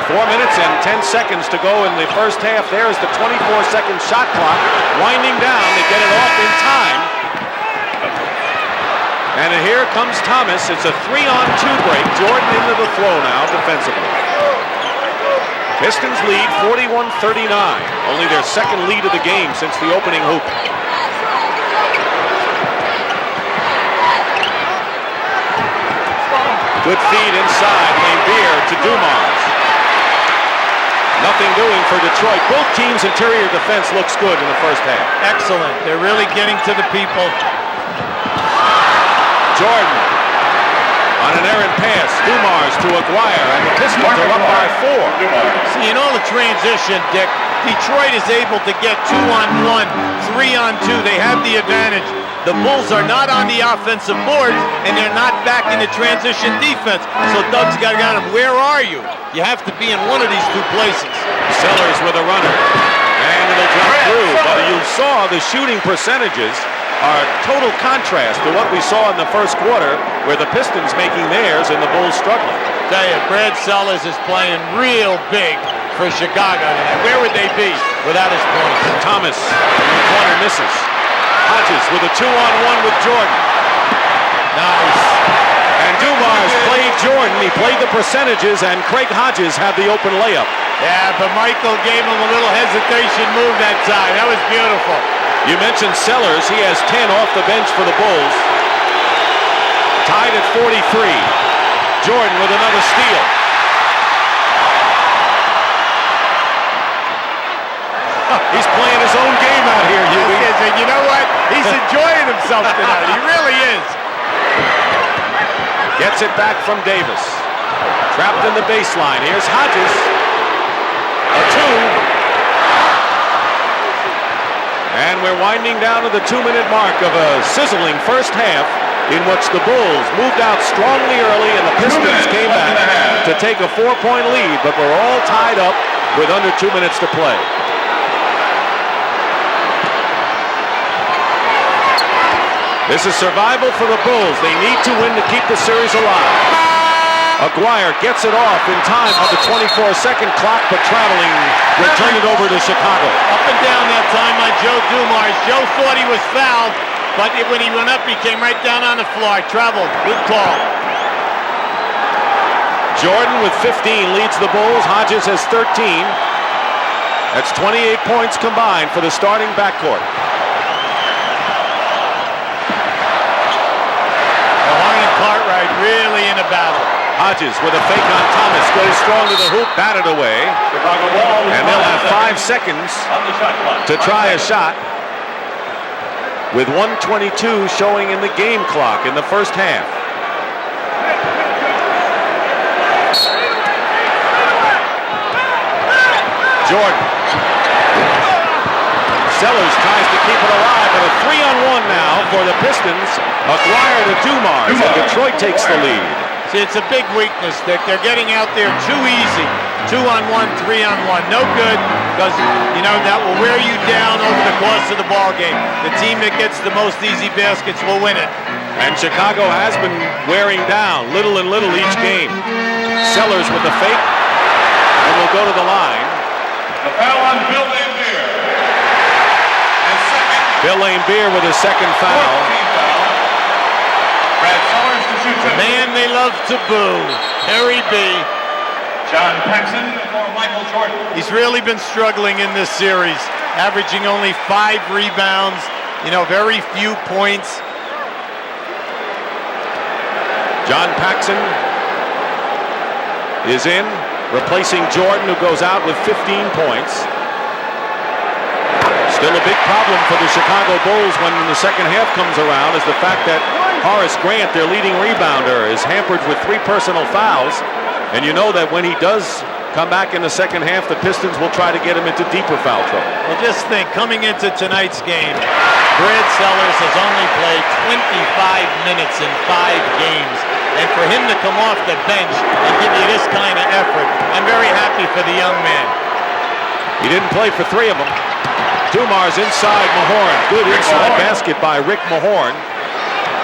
4 minutes and 10 seconds to go in the first half. There's the 24-second shot clock winding down to get it off in time. And here comes Thomas. It's a 3-on-2 break. Jordan into the throw now defensively. Pistons lead 41-39. Only their second lead of the game since the opening hoop. Good feed inside. Laimbeer to Dumars. Nothing doing for Detroit. Both teams' interior defense looks good in the first half. Excellent. They're really getting to the people. Jordan on an errant pass. Dumars to Aguirre, and the Pistons are up by 4. See, in all the transition, Dick, Detroit is able to get 2-on-1, 3-on-2. They have the advantage. The Bulls are not on the offensive board, and they're not back in the transition defense. So Doug's got to get him. Where are you? You have to be in one of these two places. Sellers with a runner. And it'll drop through. But you saw the shooting percentages are total contrast to what we saw in the first quarter, where the Pistons making theirs and the Bulls struggling. Tell you, Brad Sellers is playing real big for Chicago tonight. Where would they be without his points? Thomas in the corner misses. Hodges with a 2-on-1 with Jordan. Nice. And Dumars played Jordan. He played the percentages, and Craig Hodges had the open layup. Yeah, but Michael gave him a little hesitation move that time. That was beautiful. You mentioned Sellers. He has 10 off the bench for the Bulls. Tied at 43. Jordan with another steal. He's playing his own game out here, Hughie. Yes, and you know what? He's enjoying himself tonight. He really is. Gets it back from Davis. Trapped in the baseline. Here's Hodges. A 2. And we're winding down to the 2-minute mark of a sizzling first half in which the Bulls moved out strongly early and the Pistons came back to take a 4-point lead, but we're all tied up with under 2 minutes to play. This is survival for the Bulls. They need to win to keep the series alive. Aguirre gets it off in time on the 24-second clock, but traveling will turn it over to Chicago. Up and down that time on Joe Dumars. Joe thought he was fouled, but when he went up, he came right down on the floor. Traveled. Good call. Jordan with 15 leads the Bulls. Hodges has 13. That's 28 points combined for the starting backcourt. Cartwright really in a battle. Hodges with a fake on Thomas, goes strong to the hoop, batted away. And they'll have 5 seconds to try a shot with 1:22 showing in the game clock in the first half. Jordan. Sellers tries to keep it alive, but a 3-on-1 now for the Pistons. Aguirre to Dumars, and Detroit takes the lead. See, it's a big weakness, Dick. They're getting out there too easy. 2-on-1, 3-on-1. No good, because, you know, that will wear you down over the course of the ball game. The team that gets the most easy baskets will win it. And Chicago has been wearing down little and little each game. Sellers with the fake, and will go to the line. The foul on Bill Laimbeer. And second. Bill Laimbeer with his second foul. Brad Sellers to shoot The man they love to boo, Harry B. John Paxson for Michael Jordan. He's really been struggling in this series, averaging only 5 rebounds, you know, very few points. John Paxson is in, replacing Jordan, who goes out with 15 points. Still a big problem for the Chicago Bulls when the second half comes around is the fact that Horace Grant, their leading rebounder, is hampered with 3 personal fouls. And you know that when he does come back in the second half, the Pistons will try to get him into deeper foul trouble. Well, just think, coming into tonight's game, Brad Sellers has only played 25 minutes in 5 games. And for him to come off the bench and give you this kind of effort, I'm very happy for the young man. He didn't play for 3 of them. Dumars inside Mahorn. Good inside basket by Rick Mahorn.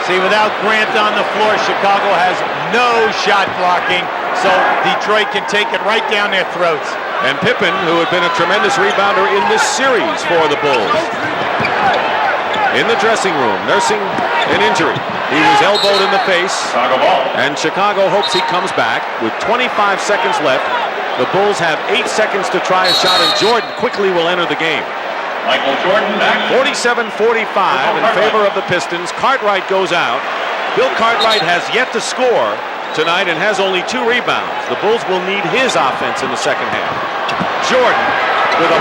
See, without Grant on the floor, Chicago has no shot blocking, so Detroit can take it right down their throats. And Pippen, who had been a tremendous rebounder in this series for the Bulls. In the dressing room, nursing an injury. He was elbowed in the face, and Chicago hopes he comes back with 25 seconds left. The Bulls have 8 seconds to try a shot, and Jordan quickly will enter the game. Michael Jordan back. 47-45 in favor of the Pistons. Cartwright goes out. Bill Cartwright has yet to score tonight and has only 2 rebounds. The Bulls will need his offense in the second half. Jordan with a...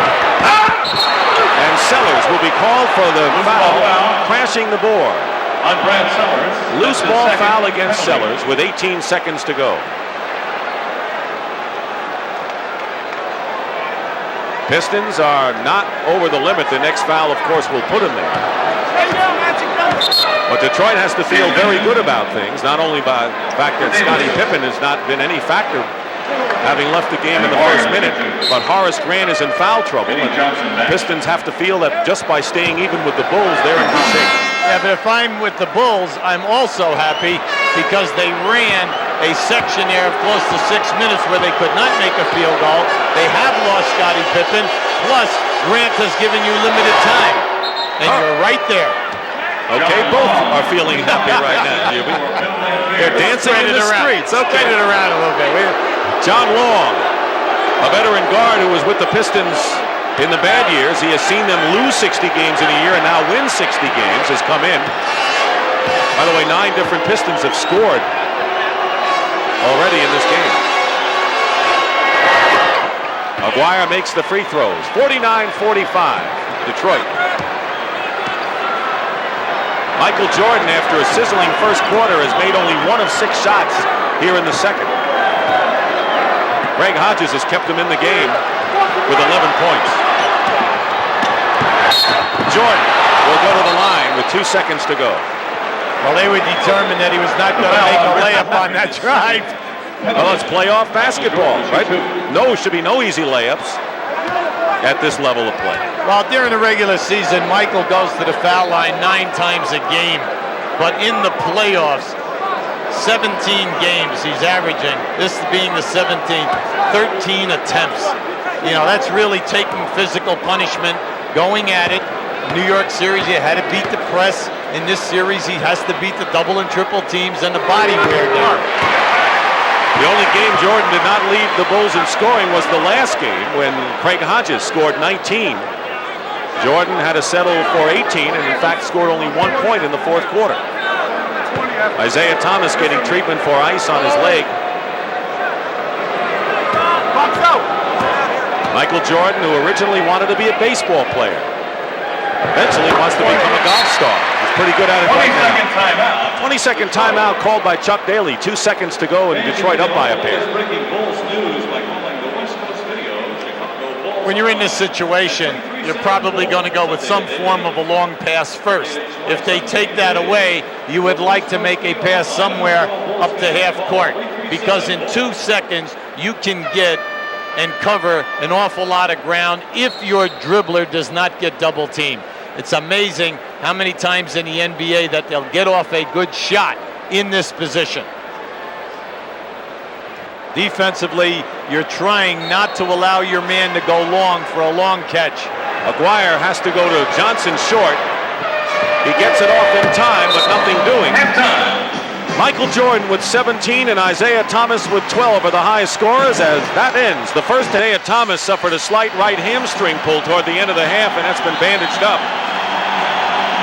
And Sellers will be called for the foul, crashing the board. On Brad Sellers. Loose ball foul against Sellers with 18 seconds to go. Pistons are not over the limit. The next foul, of course, will put him there. But Detroit has to feel very good about things, not only by the fact that Scottie Pippen has not been any factor having left the game in the first minute, but Horace Grant is in foul trouble, and Pistons have to feel that just by staying even with the Bulls, they're in good shape. Yeah, but if I'm with the Bulls, I'm also happy because they ran a section there of close to 6 minutes where they could not make a field goal. They have lost Scottie Pippen, plus Grant has given you limited time, and you're right there. Okay, both are feeling happy right now, Jimmy. They're dancing in the streets. Okay, it around a little bit. John Long, a veteran guard who was with the Pistons in the bad years. He has seen them lose 60 games in a year and now win 60 games, has come in. By the way, 9 different Pistons have scored already in this game. Aguirre makes the free throws. 49-45, Detroit. Michael Jordan, after a sizzling first quarter, has made only 1 of 6 shots here in the second. Greg Hodges has kept him in the game with 11 points. Jordan will go to the line with 2 seconds to go. Well, they were determined that he was not going to make a layup on that drive. Well, it's playoff basketball, right? No, should be no easy layups at this level of play. Well, during the regular season, Michael goes to the foul line 9 times a game. But in the playoffs, 17 games he's averaging, this being the 17th, 13 attempts. You know, that's really taking physical punishment, going at it. New York series, you had to beat the press. In this series, he has to beat the double and triple teams and the body wear down. The only game Jordan did not lead the Bulls in scoring was the last game when Craig Hodges scored 19. Jordan had to settle for 18 and in fact scored only 1 point in the fourth quarter. Isaiah Thomas getting treatment for ice on his leg. Michael Jordan, who originally wanted to be a baseball player, eventually wants to become a golf star. He's pretty good at it right now. 20-second timeout called by Chuck Daly. 2 seconds to go and Detroit up by a pair. When you're in this situation, you're probably going to go with some form of a long pass first. If they take that away, you would like to make a pass somewhere up to half court, because in 2 seconds you can get and cover an awful lot of ground if your dribbler does not get double teamed. It's amazing how many times in the NBA that they'll get off a good shot in this position. Defensively, you're trying not to allow your man to go long for a long catch. Aguirre has to go to Johnson short. He gets it off in time, but nothing doing. Michael Jordan with 17 and Isaiah Thomas with 12 are the highest scorers as that ends. The first, Isaiah Thomas suffered a slight right hamstring pull toward the end of the half, and that's been bandaged up.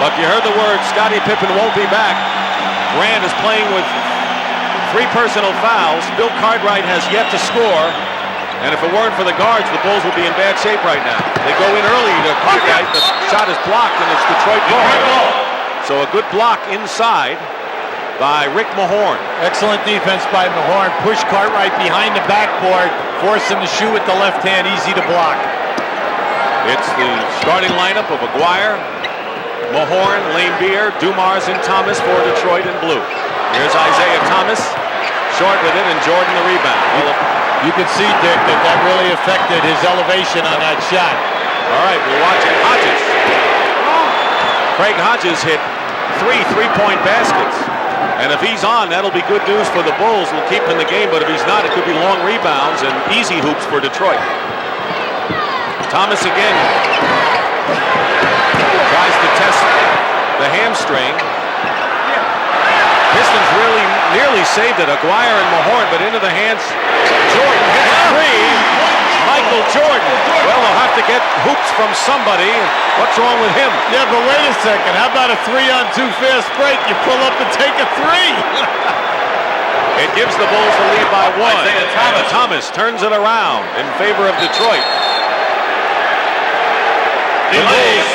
But you heard the word, Scottie Pippen won't be back. Grant is playing with 3 personal fouls. Bill Cartwright has yet to score. And if it weren't for the guards, the Bulls would be in bad shape right now. They go in early to Cartwright. The shot is blocked, and it's Detroit ball. So a good block inside by Rick Mahorn. Excellent defense by Mahorn. Push Cartwright behind the backboard. Force him to shoot with the left hand. Easy to block. It's the starting lineup of Aguirre, Mahorn, Laimbeer, Dumars, and Thomas for Detroit in blue. Here's Isaiah Thomas. Short with it, and Jordan the rebound. You can see, Dick, that really affected his elevation on that shot. All right, we're watching Hodges. Craig Hodges hit 3 3-point baskets. And if he's on, that'll be good news for the Bulls. We'll keep him in the game, but if he's not, it could be long rebounds and easy hoops for Detroit. Thomas again tries to test the hamstring. Pistons really nearly saved it. Aguirre and Mahorn, but into the hands. Jordan hits 3. Michael Jordan. Well, they'll have to get hoops from somebody. What's wrong with him? Yeah, but wait a second. How about a 3-on-2 fast break? You pull up and take a 3. It gives the Bulls the lead by 1. And Thomas turns it around in favor of Detroit. The Bulls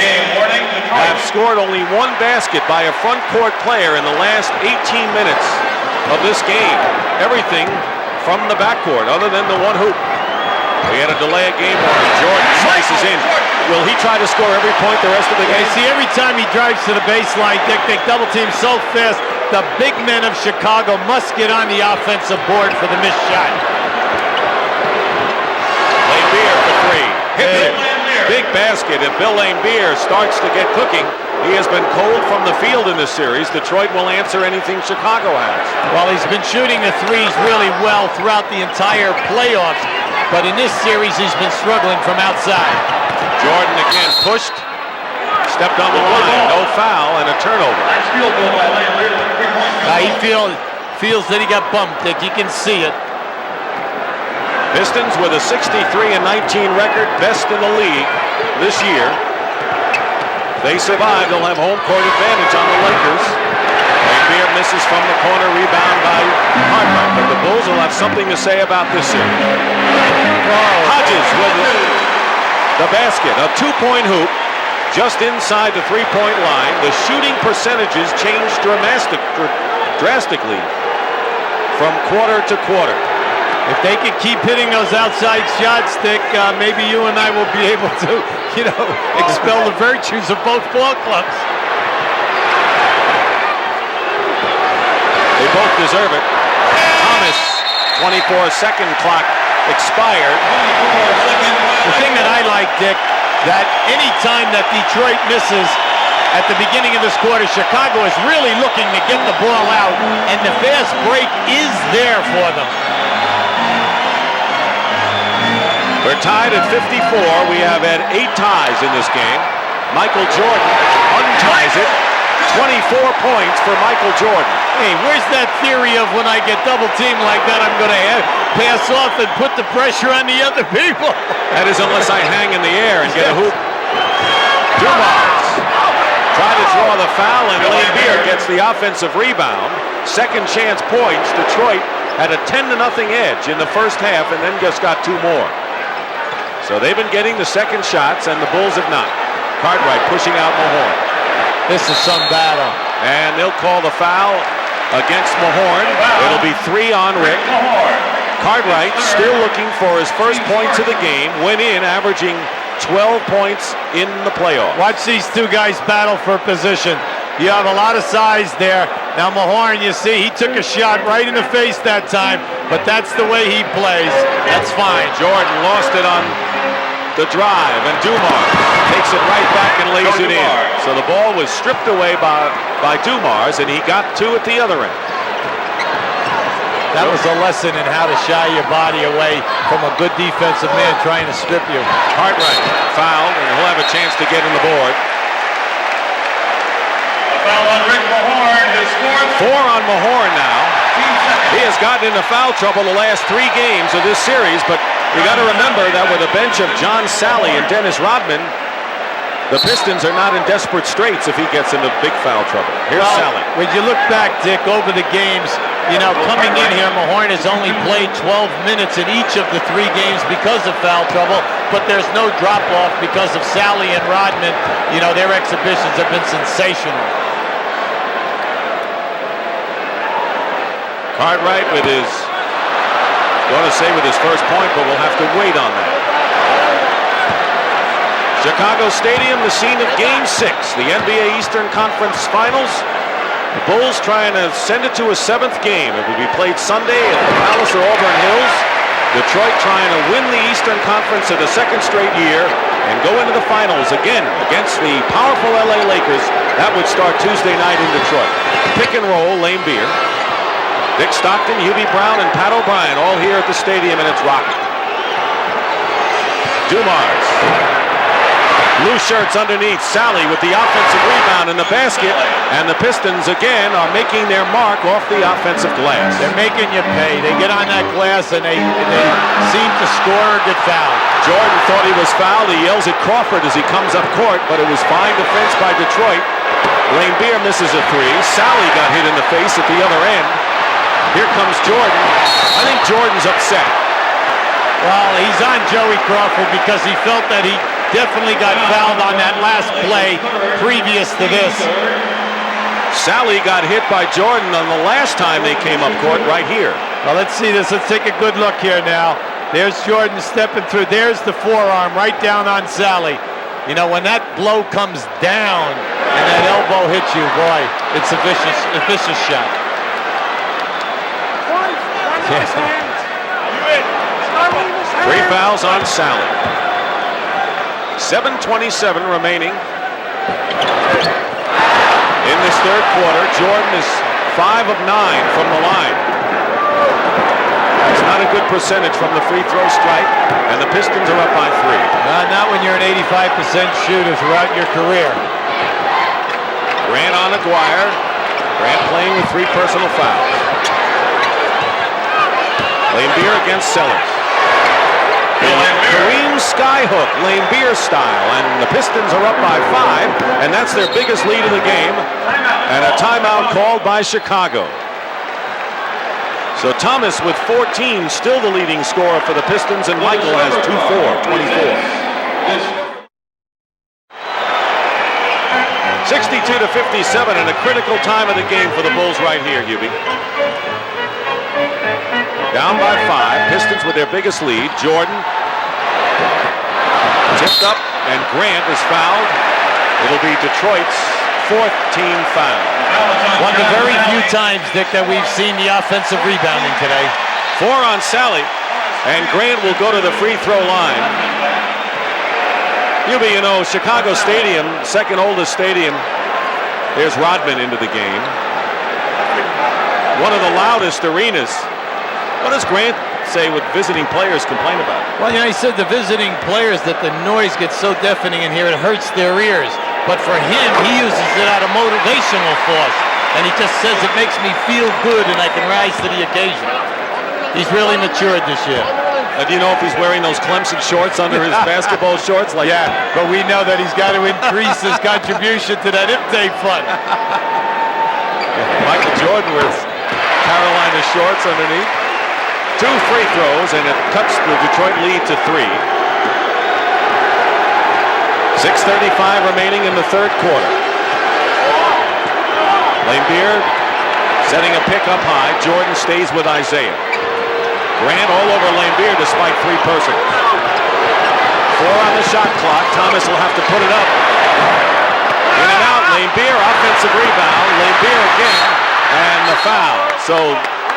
have scored only 1 basket by a front court player in the last 18 minutes of this game. Everything from the backcourt other than the 1 hoop. We had a delay of game warning. Jordan slices in. Will he try to score every point the rest of the game? You see, every time he drives to the baseline, Dick, they double team so fast. The big men of Chicago must get on the offensive board for the missed shot. Laimbeer for three. Hits it. Big basket, and Bill Laimbeer starts to get cooking. He has been cold from the field in this series. Detroit will answer anything Chicago has. Well, he's been shooting the threes really well throughout the entire playoffs, but in this series he's been struggling from outside. Jordan again pushed, stepped on the line, no foul, and a turnover. He feels that he got bumped, Dick. You can see it. Pistons with a 63-19 record, best in the league this year. If they survive, they'll have home court advantage on the Lakers. Laimbeer misses from the corner, rebound by Hartman, but the Bulls will have something to say about this series. Hodges with the basket, a two-point hoop just inside the three-point line. The shooting percentages changed drastically from quarter to quarter. If they can keep hitting those outside shots, Dick, maybe you and I will be able to, expel the virtues of both ball clubs. They both deserve it. Thomas, 24-second clock expired. The thing that I like, Dick, that any time that Detroit misses at the beginning of this quarter, Chicago is really looking to get the ball out, and the fast break is there for them. We're tied at 54. We have had 8 ties in this game. Michael Jordan unties it. 24 points for Michael Jordan. Hey, where's that theory of when I get double teamed like that, I'm going to pass off and put the pressure on the other people? That is unless I hang in the air and get a hoop. Dumars try to draw the foul, and Laimbeer gets the offensive rebound. Second chance points. Detroit had a 10-0 edge in the first half and then just got 2 more. So they've been getting the second shots, and the Bulls have not. Cartwright pushing out Mahorn. This is some battle. And they'll call the foul against Mahorn. It'll be 3 on Rick. Cartwright still looking for his first points of the game. Went in averaging 12 points in the playoffs. Watch these two guys battle for position. You have a lot of size there. Now Mahorn, you see, he took a shot right in the face that time, but that's the way he plays. That's fine. Jordan lost it on the drive, and Dumars takes it right back and lays it in. So the ball was stripped away by Dumars, and he got 2 at the other end. That was a lesson in how to shy your body away from a good defensive man trying to strip you. Cartwright fouled, and he'll have a chance to get in the board. Foul on Rick Mahorn, his 4th. 4 on Mahorn now. He has gotten into foul trouble the last 3 games of this series, but you got to remember that with a bench of John Sally and Dennis Rodman, the Pistons are not in desperate straits if he gets into big foul trouble. Here's Sally. When you look back, Dick, over the games, coming in here, Mahorn has only played 12 minutes in each of the 3 games because of foul trouble, but there's no drop-off because of Sally and Rodman. Their exhibitions have been sensational. Cartwright with his first point, but we'll have to wait on that. Chicago Stadium, the scene of Game 6, the NBA Eastern Conference Finals. The Bulls trying to send it to a 7th game. It will be played Sunday at the Palace or Auburn Hills. Detroit trying to win the Eastern Conference for the 2nd straight year and go into the finals again against the powerful LA Lakers. That would start Tuesday night in Detroit. Pick and roll, Laimbeer. Dick Stockton, Hubie Brown, and Pat O'Brien all here at the stadium, and it's rocking. Dumars. Blue shirts underneath. Sally with the offensive rebound in the basket, and the Pistons again are making their mark off the offensive glass. They're making you pay. They get on that glass and they seem to score or get fouled. Jordan thought he was fouled. He yells at Crawford as he comes up court, but it was fine defense by Detroit. Laimbeer misses a 3. Sally got hit in the face at the other end. Here comes Jordan. I think Jordan's upset. Well, he's on Joey Crawford because he felt that he definitely got fouled on that last play previous to this. Sally got hit by Jordan on the last time they came up court right here. Well, let's see this. Let's take a good look here now. There's Jordan stepping through. There's the forearm right down on Sally. You know, when that blow comes down and that elbow hits you, boy, it's a vicious shot. Three fouls on Sally. 7:27 remaining in this third quarter. Jordan is 5 of 9 from the line. That's not a good percentage from the free throw strike, and the Pistons are up by 3. Not when you're an 85% shooter throughout your career. Grant on Aguirre. Grant playing with 3 personal fouls. Laimbeer against Sellers. Kareem skyhook, Laimbeer style, and the Pistons are up by 5, and that's their biggest lead of the game, and a timeout called by Chicago. So Thomas with 14, still the leading scorer for the Pistons, and Michael has 2-4, 24. 62-57, and a critical time of the game for the Bulls right here, Hubie. Down by 5, Pistons with their biggest lead. Jordan tipped up, and Grant is fouled. It'll be Detroit's 4th team foul. One of the very few times, Dick, that we've seen the offensive rebounding today. 4 on Sally, and Grant will go to the free throw line. Hubie, you know, Chicago Stadium, second oldest stadium. There's Rodman into the game. One of the loudest arenas. What does Grant say what visiting players complain about? Well, you know, he said the visiting players that the noise gets so deafening in here, it hurts their ears. But for him, he uses it out of motivational force. And he just says it makes me feel good and I can rise to the occasion. He's really matured this year. Do you know if he's wearing those Clemson shorts under his basketball shorts? Like, yeah, but we know that he's got to increase his contribution to that Iptay fund. Michael Jordan with Carolina shorts underneath. 2 free throws, and it cuts the Detroit lead to 3. 6:35 remaining in the third quarter. Laimbeer setting a pick up high. Jordan stays with Isaiah. Grant all over Laimbeer despite 3 personals. 4 on the shot clock. Thomas will have to put it up. In and out. Laimbeer, offensive rebound. Laimbeer again, and the foul. So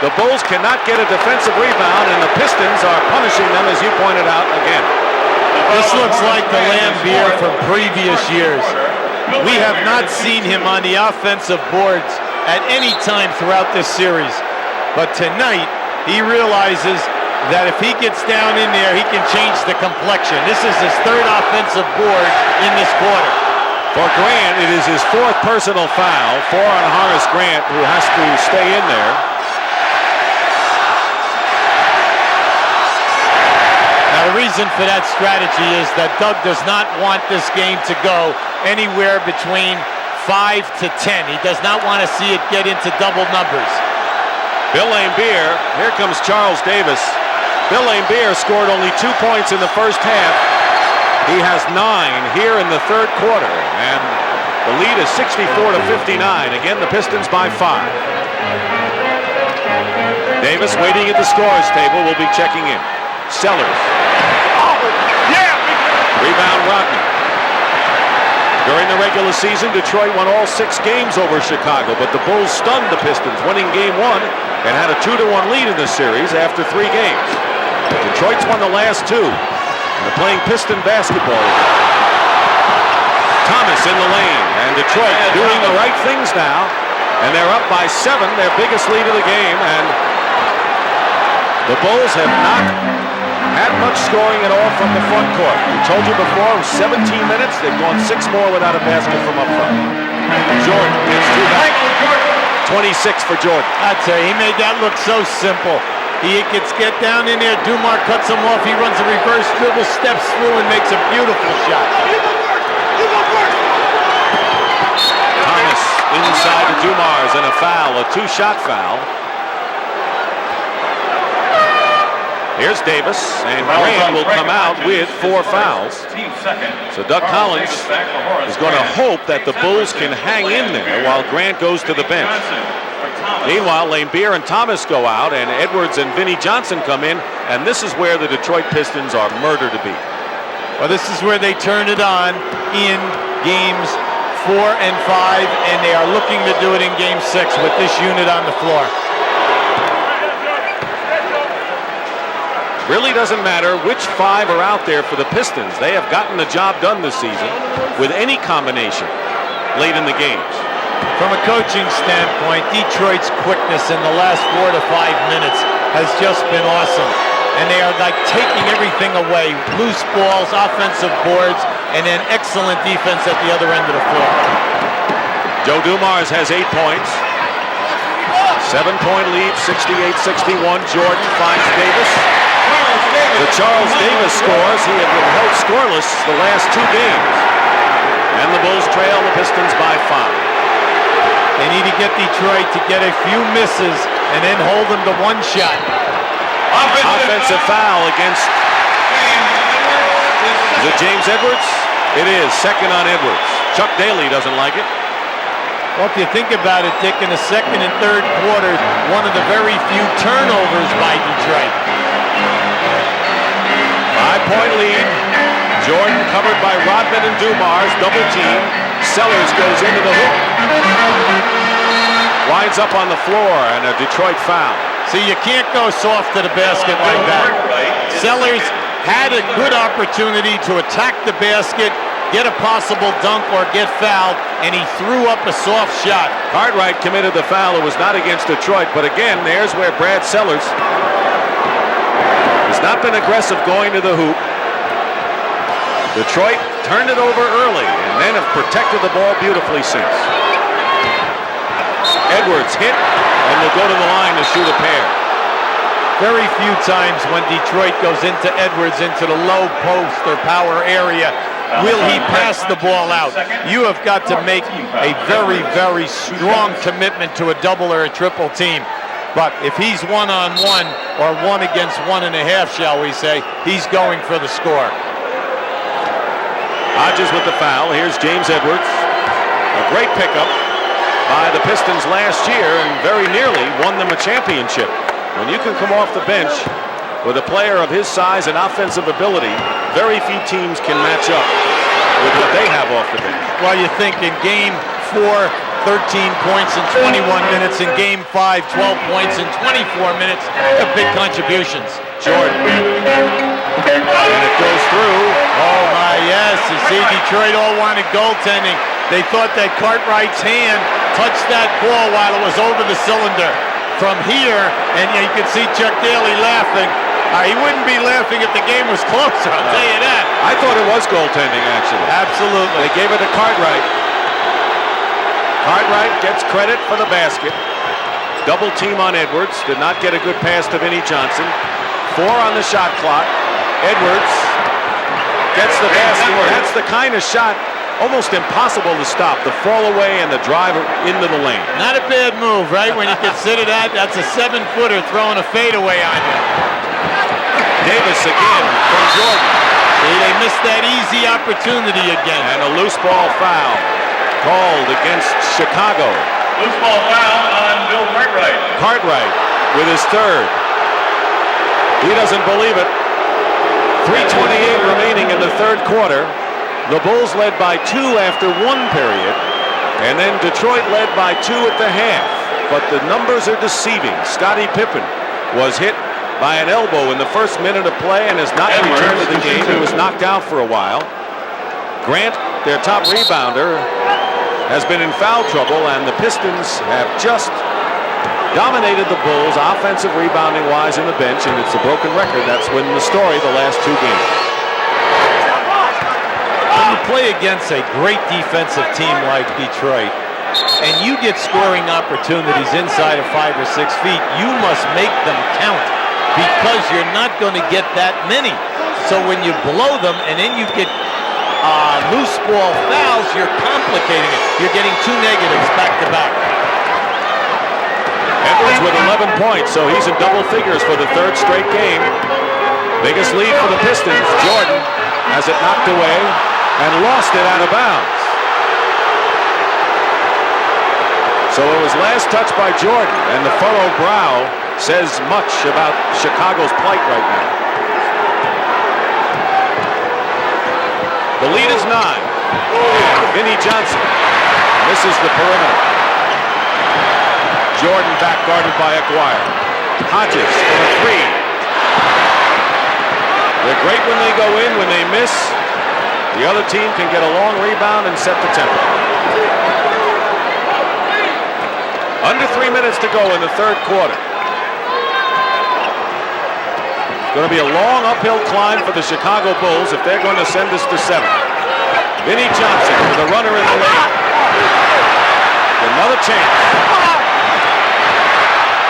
the Bulls cannot get a defensive rebound, and the Pistons are punishing them, as you pointed out, again. This looks like the Laimbeer from previous years. We have not seen him on the offensive boards at any time throughout this series. But tonight, he realizes that if he gets down in there, he can change the complexion. This is his 3rd offensive board in this quarter. For Grant, it is his 4th personal foul. 4 on Horace Grant, who has to stay in there. Now, the reason for that strategy is that Doug does not want this game to go anywhere between 5 to 10. He does not want to see it get into double numbers. Bill Laimbeer, here comes Charles Davis. Bill Laimbeer scored only 2 points in the first half. He has 9 here in the third quarter, and the lead is 64-59. Again, the Pistons by 5. Davis waiting at the scorer's table will be checking in. Sellers. Rebound Rodman. During the regular season, Detroit won all 6 games over Chicago, but the Bulls stunned the Pistons, winning game 1 and had a 2-1 lead in this series after 3 games. Detroit's won the last 2. They're playing Piston basketball. Thomas in the lane, and Detroit doing the right things now, and they're up by 7, their biggest lead of the game, and the Bulls have not had much scoring at all from the front court. We told you before, it was 17 minutes. They've gone 6 more without a basket from up front. Jordan gets 2 back. 26 for Jordan. I tell you, he made that look so simple. He gets get down in there, Dumar cuts him off, he runs a reverse dribble, steps through and makes a beautiful shot. Thomas inside the Dumars, and a foul, a 2-shot foul. Here's Davis, and Grant will come out with 4 fouls. So Doug Collins is going to hope that the Bulls can hang in there while Grant goes to the bench. Meanwhile, Lambier and Thomas go out, and Edwards and Vinnie Johnson come in, and this is where the Detroit Pistons are murder to beat. Well, this is where they turn it on in games 4 and 5, and they are looking to do it in game 6 with this unit on the floor. Really doesn't matter which 5 are out there for the Pistons. They have gotten the job done this season with any combination late in the games. From a coaching standpoint, Detroit's quickness in the last 4 to 5 minutes has just been awesome. And they are like taking everything away. Loose balls, offensive boards, and then excellent defense at the other end of the floor. Joe Dumars has 8 points. 7-point lead, 68-61. Jordan finds Davis. The Charles Davis scores. He had been held scoreless the last 2 games. And the Bulls trail the Pistons by 5. They need to get Detroit to get a few misses and then hold them to 1 shot. Offensive foul against, is it James Edwards? It is, second on Edwards. Chuck Daly doesn't like it. Well, if you think about it, Dick, in the second and third quarters, one of the very few turnovers by Detroit. 5-point lead. Jordan covered by Rodman and Dumars, double team. Sellers goes into the hoop. Winds up on the floor, and a Detroit foul. See, you can't go soft to the basket like that. Sellers had a good opportunity to attack the basket, get a possible dunk or get fouled, and he threw up a soft shot. Cartwright committed the foul. It was not against Detroit, but again, there's where Brad Sellers has not been aggressive going to the hoop. Detroit turned it over early and then have protected the ball beautifully since. Edwards hit and will go to the line to shoot a pair. Very few times when Detroit goes into Edwards into the low post or power area will he pass the ball out. You have got to make a very, very strong commitment to a double or a triple team. But if he's 1-on-1 or 1 against 1.5, shall we say, he's going for the score. Hodges with the foul. Here's James Edwards. A great pickup by the Pistons last year and very nearly won them a championship. When you can come off the bench with a player of his size and offensive ability, very few teams can match up with what they have off the bench. Well, you think in game 4, 13 points in 21 minutes. In game 5, 12 points in 24 minutes. Big contributions. Jordan. And it goes through. Oh my, yes. You see, Detroit all wanted goaltending. They thought that Cartwright's hand touched that ball while it was over the cylinder. From here, and you can see Chuck Daly laughing. He wouldn't be laughing if the game was closer, I'll tell you that. I thought it was goaltending, actually. Absolutely. They gave it to Cartwright. Cartwright gets credit for the basket. Double team on Edwards. Did not get a good pass to Vinnie Johnson. 4 on the shot clock. Edwards gets the basket. That's the kind of shot almost impossible to stop. The fall away and the drive into the lane. Not a bad move, right? When you consider that's a 7-footer throwing a fadeaway on you. Davis again from Jordan. See, they missed that easy opportunity again. And a loose ball foul called against Chicago. Loose ball foul on Bill Cartwright. Cartwright with his 3rd. He doesn't believe it. 3:28 remaining in the 3rd quarter. The Bulls led by 2 after 1 period, and then Detroit led by 2 at the half. But the numbers are deceiving. Scottie Pippen was hit by an elbow in the first minute of play and has not returned to the game. He was knocked out for a while. Grant, their top rebounder, has been in foul trouble, and the Pistons have just dominated the Bulls offensive rebounding wise in the bench, and it's a broken record. That's been the story the last 2 games. When you play against a great defensive team like Detroit, and you get scoring opportunities inside of 5 or 6 feet, you must make them count because you're not going to get that many. So when you blow them and then you get loose ball fouls, you're complicating it. You're getting 2 negatives back to back. Edwards with 11 points, so he's in double figures for the 3rd straight game. Biggest lead for the Pistons. Jordan has it knocked away and lost it out of bounds. So it was last touched by Jordan, and the furrowed brow says much about Chicago's plight right now. The lead is 9. Vinnie Johnson misses the perimeter. Jordan back guarded by Aguirre. Hodges for a 3. They're great when they go in. When they miss, the other team can get a long rebound and set the tempo. Under 3 minutes to go in the third quarter. It's going to be a long uphill climb for the Chicago Bulls if they're going to send this to 7. Vinnie Johnson with a runner in the lane. Another chance.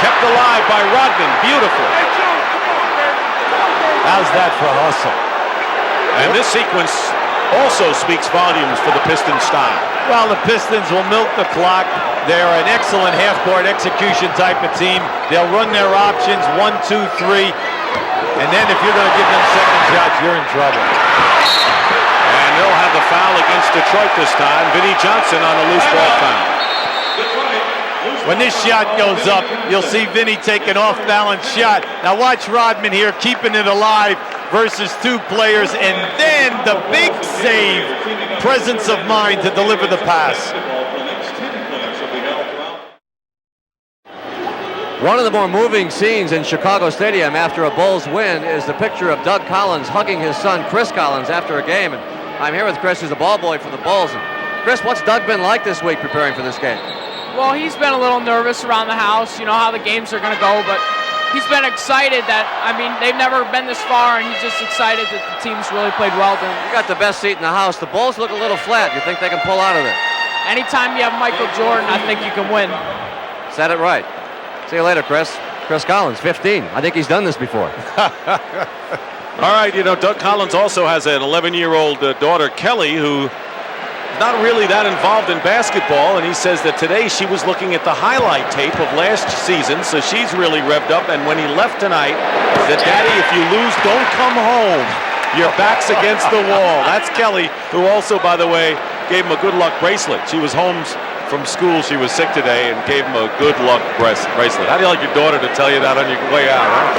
Kept alive by Rodman. Beautiful. How's that for hustle? And this sequence also speaks volumes for the Pistons style. Well, the Pistons will milk the clock. They're an excellent half-court execution type of team. They'll run their options 1, 2, 3. And then if you're going to give them second shots, you're in trouble. And they'll have the foul against Detroit this time. Vinnie Johnson on a loose ball foul. When this shot goes up, you'll see Vinnie take an off-balance shot. Now watch Rodman here keeping it alive versus 2 players, and then the big save, presence of mind to deliver the pass. One of the more moving scenes in Chicago Stadium after a Bulls win is the picture of Doug Collins hugging his son Chris Collins after a game. And I'm here with Chris, who's the ball boy for the Bulls. And Chris, what's Doug been like this week preparing for this game? Well, he's been a little nervous around the house, you know how the games are going to go, but he's been excited that, I mean, they've never been this far, and he's just excited that the team's really played well to him. You got the best seat in the house. The Bulls look a little flat. You think they can pull out of it? Anytime you have Michael Jordan, I think you can win. Said it right. See you later, Chris. Chris Collins, 15. I think he's done this before. All right, you know, Doug Collins also has an 11-year-old daughter, Kelly, who not really that involved in basketball, and he says that today she was looking at the highlight tape of last season, so she's really revved up. And when he left tonight, he said, "Daddy, if you lose, don't come home. Your back's against the wall." That's Kelly, who also, by the way, gave him a good luck bracelet. She was home from school. She was sick today and gave him a good luck bracelet. How do you like your daughter to tell you that on your way out, huh?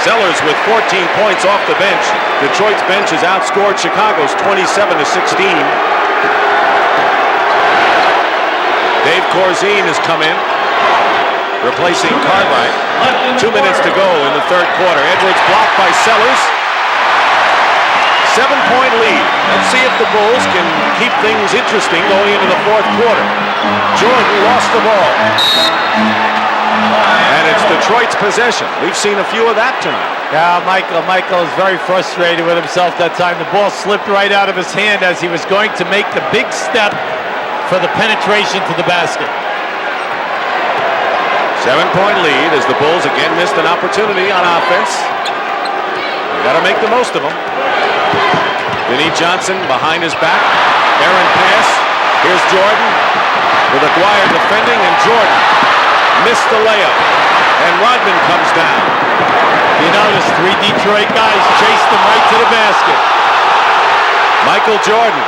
Sellers with 14 points off the bench. Detroit's bench has outscored Chicago's 27-16. Dave Corzine has come in, replacing Cartwright. 2 minutes to go in the third quarter. Edwards blocked by Sellers. 7-point lead. Let's see if the Bulls can keep things interesting going into the fourth quarter. Jordan lost the ball. And it's Detroit's possession. We've seen a few of that tonight. Yeah, Michael is very frustrated with himself that time. The ball slipped right out of his hand as he was going to make the big step for the penetration to the basket. 7-point lead as the Bulls again missed an opportunity on offense. They got to make the most of them. Vinnie Johnson behind his back. Errant pass. Here's Jordan with Aguirre defending, and Jordan missed the layup. And Rodman comes down. You notice 3 Detroit guys chased him right to the basket. Michael Jordan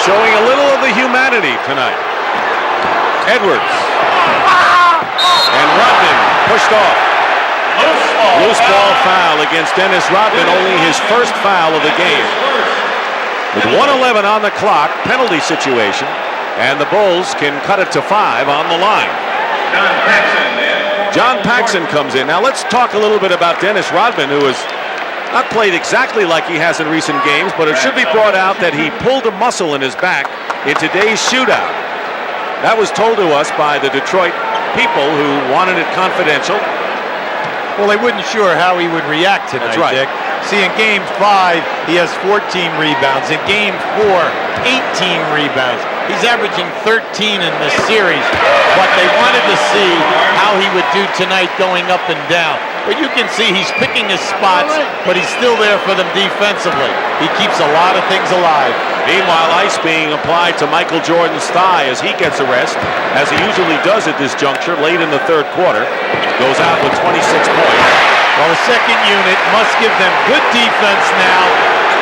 showing a little of the humanity tonight. Edwards. And Rodman pushed off. Loose ball foul against Dennis Rodman, only his first foul of the game. With 1:11 on the clock, penalty situation, and the Bulls can cut it to 5 on the line. John Paxson comes in. Now let's talk a little bit about Dennis Rodman, who has not played exactly like he has in recent games, but it should be brought out that he pulled a muscle in his back in today's shootout. That was told to us by the Detroit people who wanted it confidential. Well, they weren't sure how he would react tonight, That's right. Dick. See, in Game 5, he has 14 rebounds. In Game 4, 18 rebounds. He's averaging 13 in this series. But they wanted to see how he would do tonight going up and down. But you can see he's picking his spots, but he's still there for them defensively. He keeps a lot of things alive. Meanwhile, ice being applied to Michael Jordan's thigh as he gets a rest, as he usually does at this juncture late in the third quarter. Goes out with 26 points. Well, the second unit must give them good defense now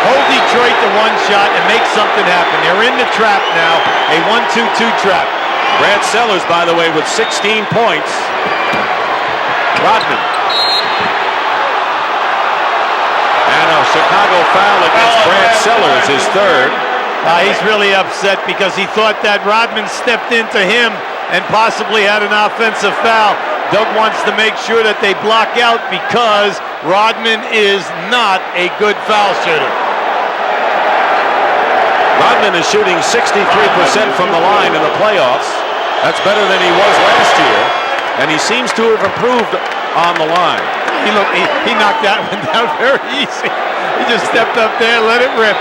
hold Detroit to one shot and make something happen. They're in the trap now, a 1-2-2 trap. Brad Sellers, by the way, with 16 points. Rodman. And a Chicago foul against Brad Sellers, his third. He's really upset because he thought that Rodman stepped into him and possibly had an offensive foul. Doug wants to make sure that they block out because Rodman is not a good foul shooter. Rodman is shooting 63% from the line in the playoffs. That's better than he was last year, and he seems to have improved on the line. He knocked that one down very easy. He just stepped up there, let it rip.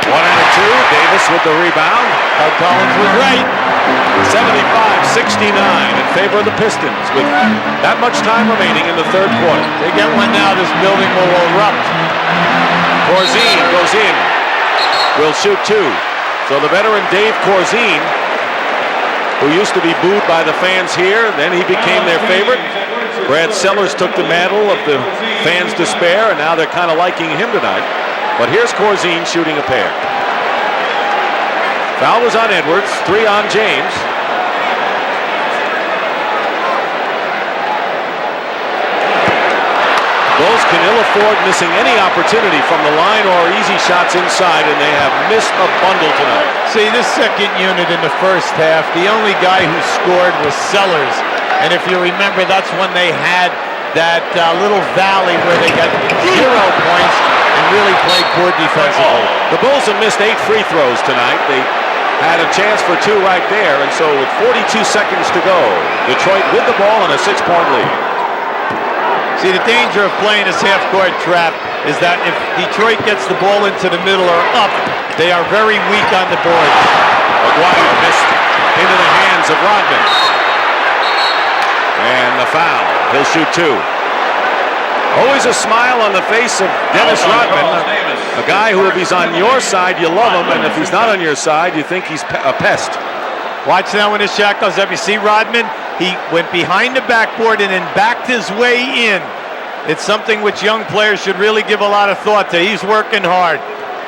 1 and 2. Davis with the rebound. Doug Collins was right. 75-69 in favor of the Pistons with that much time remaining in the third quarter. They get one now, this building will erupt. Corzine goes in. Will shoot 2. So the veteran Dave Corzine, who used to be booed by the fans here, then he became their favorite. Brad Sellers took the mantle of the fans' despair, and now they're kind of liking him tonight. But here's Corzine shooting a pair. Foul was on Edwards, 3 on James. Bulls can ill afford missing any opportunity from the line or easy shots inside, and they have missed a bundle tonight. See, this second unit in the first half, the only guy who scored was Sellers. And if you remember, that's when they had that little valley where they got 0 points and really played poor defensively. The Bulls have missed 8 free throws tonight. They had a chance for 2 right there, and so with 42 seconds to go, Detroit with the ball and a 6-point lead. See, the danger of playing this half-court trap is that if Detroit gets the ball into the middle or up, they are very weak on the boards. Maguire missed into the hands of Rodman. And the foul. He'll shoot 2. Always a smile on the face of Dennis Rodman, a guy who, if he's on your side, you love him, and if he's not on your side, you think he's a pest. Watch now when the shot goes up. You see Rodman? He went behind the backboard and then backed his way in. It's something which young players should really give a lot of thought to. He's working hard.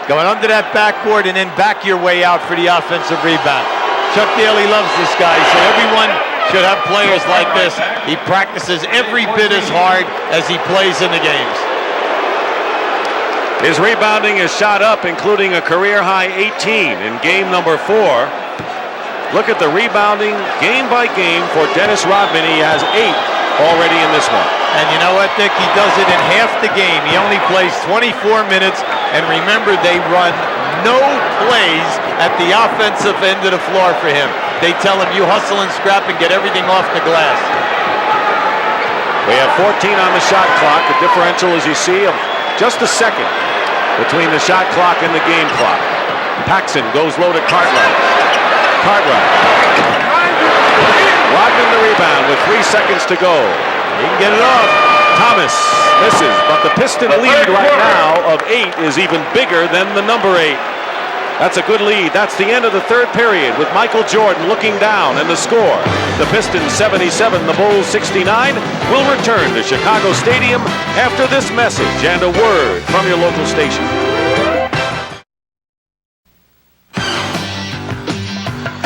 Going under that backboard and then back your way out for the offensive rebound. Chuck Daly loves this guy, so everyone should have players like this. He practices every bit as hard as he plays in the games. His rebounding is shot up, including a career-high 18 in game number 4. Look at the rebounding game by game for Dennis Rodman. He has 8 already in this one. And you know what, Dick? He does it in half the game. He only plays 24 minutes. And remember, they run no plays at the offensive end of the floor for him. They tell him, you hustle and scrap and get everything off the glass. We have 14 on the shot clock. The differential, as you see, of just a second between the shot clock and the game clock. Paxson goes low to Cartwright. Rodman the rebound with 3 seconds to go. He can get it off. Thomas misses, but the Piston lead right now of 8 is even bigger than the number 8. That's a good lead. That's the end of the third period with Michael Jordan looking down and the score. The Pistons 77, the Bulls 69. We'll return to Chicago Stadium after this message and a word from your local station.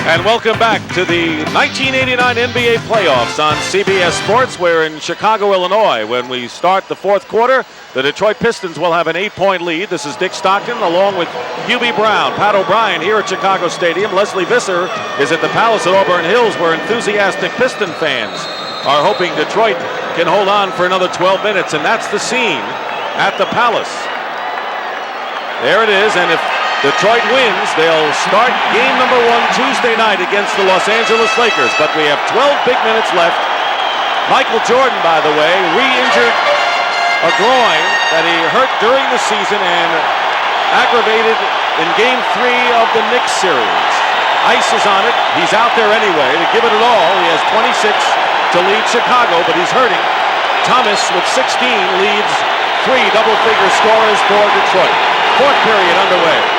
And welcome back to the 1989 NBA playoffs on CBS Sports. We're in Chicago, Illinois. When we start the fourth quarter, the Detroit Pistons will have an 8-point lead. This is Dick Stockton along with Hubie Brown, Pat O'Brien here at Chicago Stadium. Leslie Visser is at the Palace at Auburn Hills, where enthusiastic Piston fans are hoping Detroit can hold on for another 12 minutes. And that's the scene at the Palace. There it is, and if Detroit wins, they'll start game number 1 Tuesday night against the Los Angeles Lakers. But we have 12 big minutes left. Michael Jordan, by the way, re-injured a groin that he hurt during the season and aggravated in game 3 of the Knicks series. Ice is on it. He's out there anyway to give it an all. He has 26 to lead Chicago, but he's hurting. Thomas with 16 leads 3 double-figure scorers for Detroit. Fourth period underway.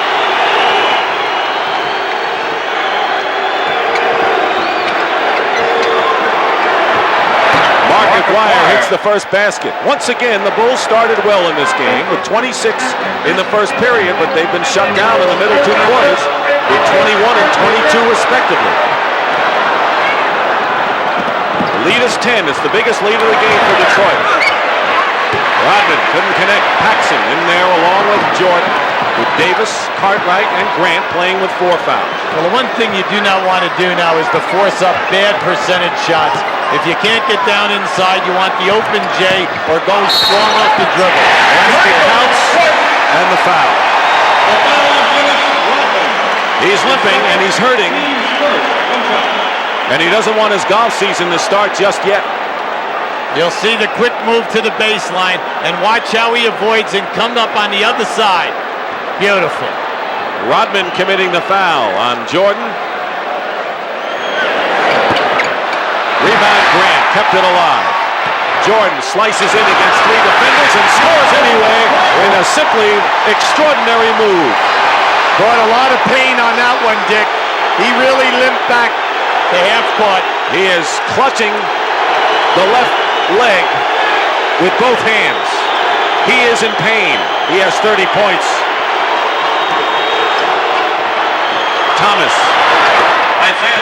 McGuire hits the first basket. Once again, the Bulls started well in this game with 26 in the first period, but they've been shut down in the middle two quarters with 21 and 22 respectively. The lead is 10. It's the biggest lead of the game for Detroit. Rodman couldn't connect. Paxson in there along with Jordan, with Davis, Cartwright, and Grant playing with 4 fouls. Well, the one thing you do not want to do now is to force up bad percentage shots. If you can't get down inside, you want the open J or go strong off the dribble. Basket counts and the foul. He's limping and he's hurting. And he doesn't want his golf season to start just yet. You'll see the quick move to the baseline and watch how he avoids and comes up on the other side. Beautiful. Rodman committing the foul on Jordan. Rebound Grant, kept it alive. Jordan slices in against 3 defenders and scores anyway in a simply extraordinary move. Brought a lot of pain on that one, Dick. He really limped back to half court. He is clutching the left leg with both hands. He is in pain. He has 30 points. Thomas.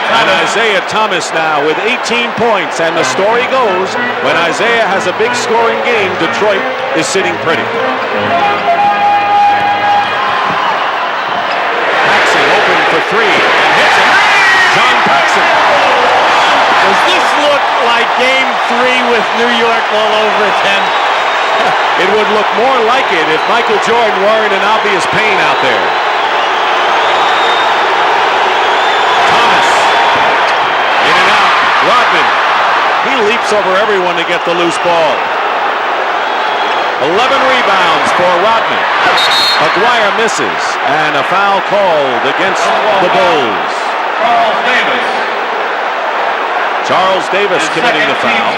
And Isaiah Thomas now with 18 points. And the story goes, when Isaiah has a big scoring game, Detroit is sitting pretty. Paxson open for 3 and hits it. John Paxson. Does this look like Game 3 with New York all over it, Ken? It would look more like it if Michael Jordan weren't in obvious pain out there. Thomas. In and out. Rodman. He leaps over everyone to get the loose ball. 11 rebounds for Rodman. McGuire misses. And a foul called against the Bulls. Charles Davis committing the foul.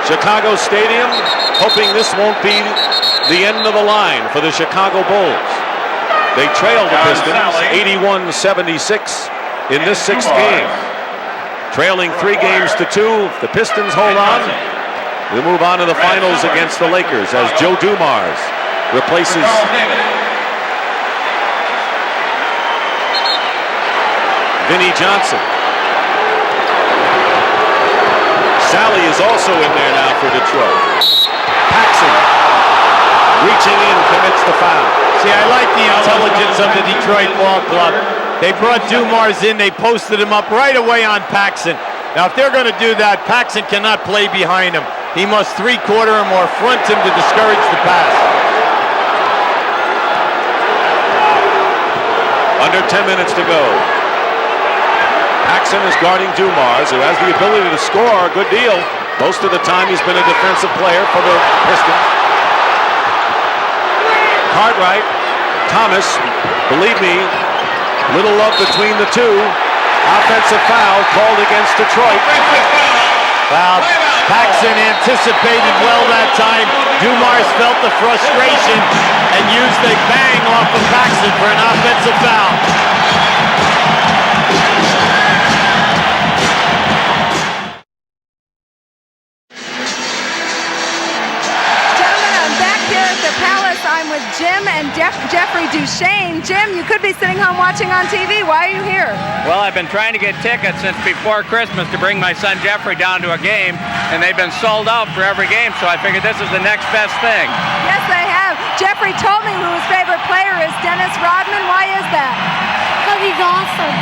Chicago Stadium hoping this won't be the end of the line for the Chicago Bulls. They trailed the Pistons 81-76 in this 6th game. Trailing 3 games to 2. If the Pistons hold on, we move on to the finals against the Lakers as Joe Dumars replaces Vinnie Johnson. Sally is also in there now for Detroit. Paxson reaching in, commits the foul. See, I like the intelligence of the Detroit Ball Club. They brought Dumars in, they posted him up right away on Paxson. Now, if they're going to do that, Paxson cannot play behind him. He must 3-quarter him or front him to discourage the pass. Under 10 minutes to go. Paxson is guarding Dumars, who has the ability to score a good deal. Most of the time he's been a defensive player for the Pistons. Cartwright, Thomas, believe me, little love between the two. Offensive foul called against Detroit. Well, Paxson anticipated well that time. Dumars felt the frustration and used a bang off of Paxson for an offensive foul. I'm with Jim and Jeffrey Duchesne. Jim, you could be sitting home watching on TV. Why are you here? Well, I've been trying to get tickets since before Christmas to bring my son Jeffrey down to a game, and they've been sold out for every game, so I figured this is the next best thing. Yes, they have. Jeffrey told me who his favorite player is, Dennis Rodman. Why is that? Because he's awesome.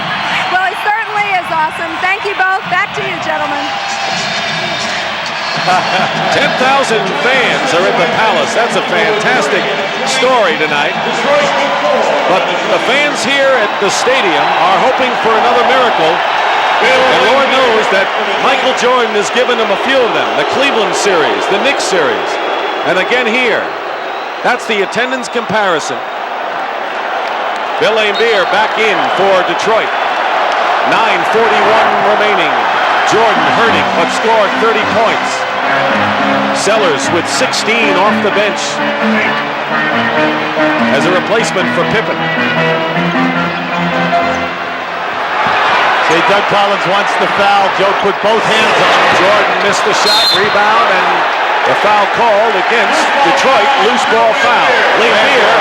Well, he certainly is awesome. Thank you both. Back to you, gentlemen. 10,000 fans are at the Palace. That's a fantastic story tonight. But the fans here at the stadium are hoping for another miracle. And Lord knows that Michael Jordan has given them a few of them. The Cleveland series, the Knicks series. And again here, that's the attendance comparison. Bill Laimbeer back in for Detroit. 9:41 remaining. Jordan hurting, but scored 30 points. Sellers with 16 off the bench as a replacement for Pippen. See, Hey, Doug Collins wants the foul. Joe put both hands on him. Jordan missed the shot, rebound, and the foul called against Detroit. Loose ball foul. Lambier.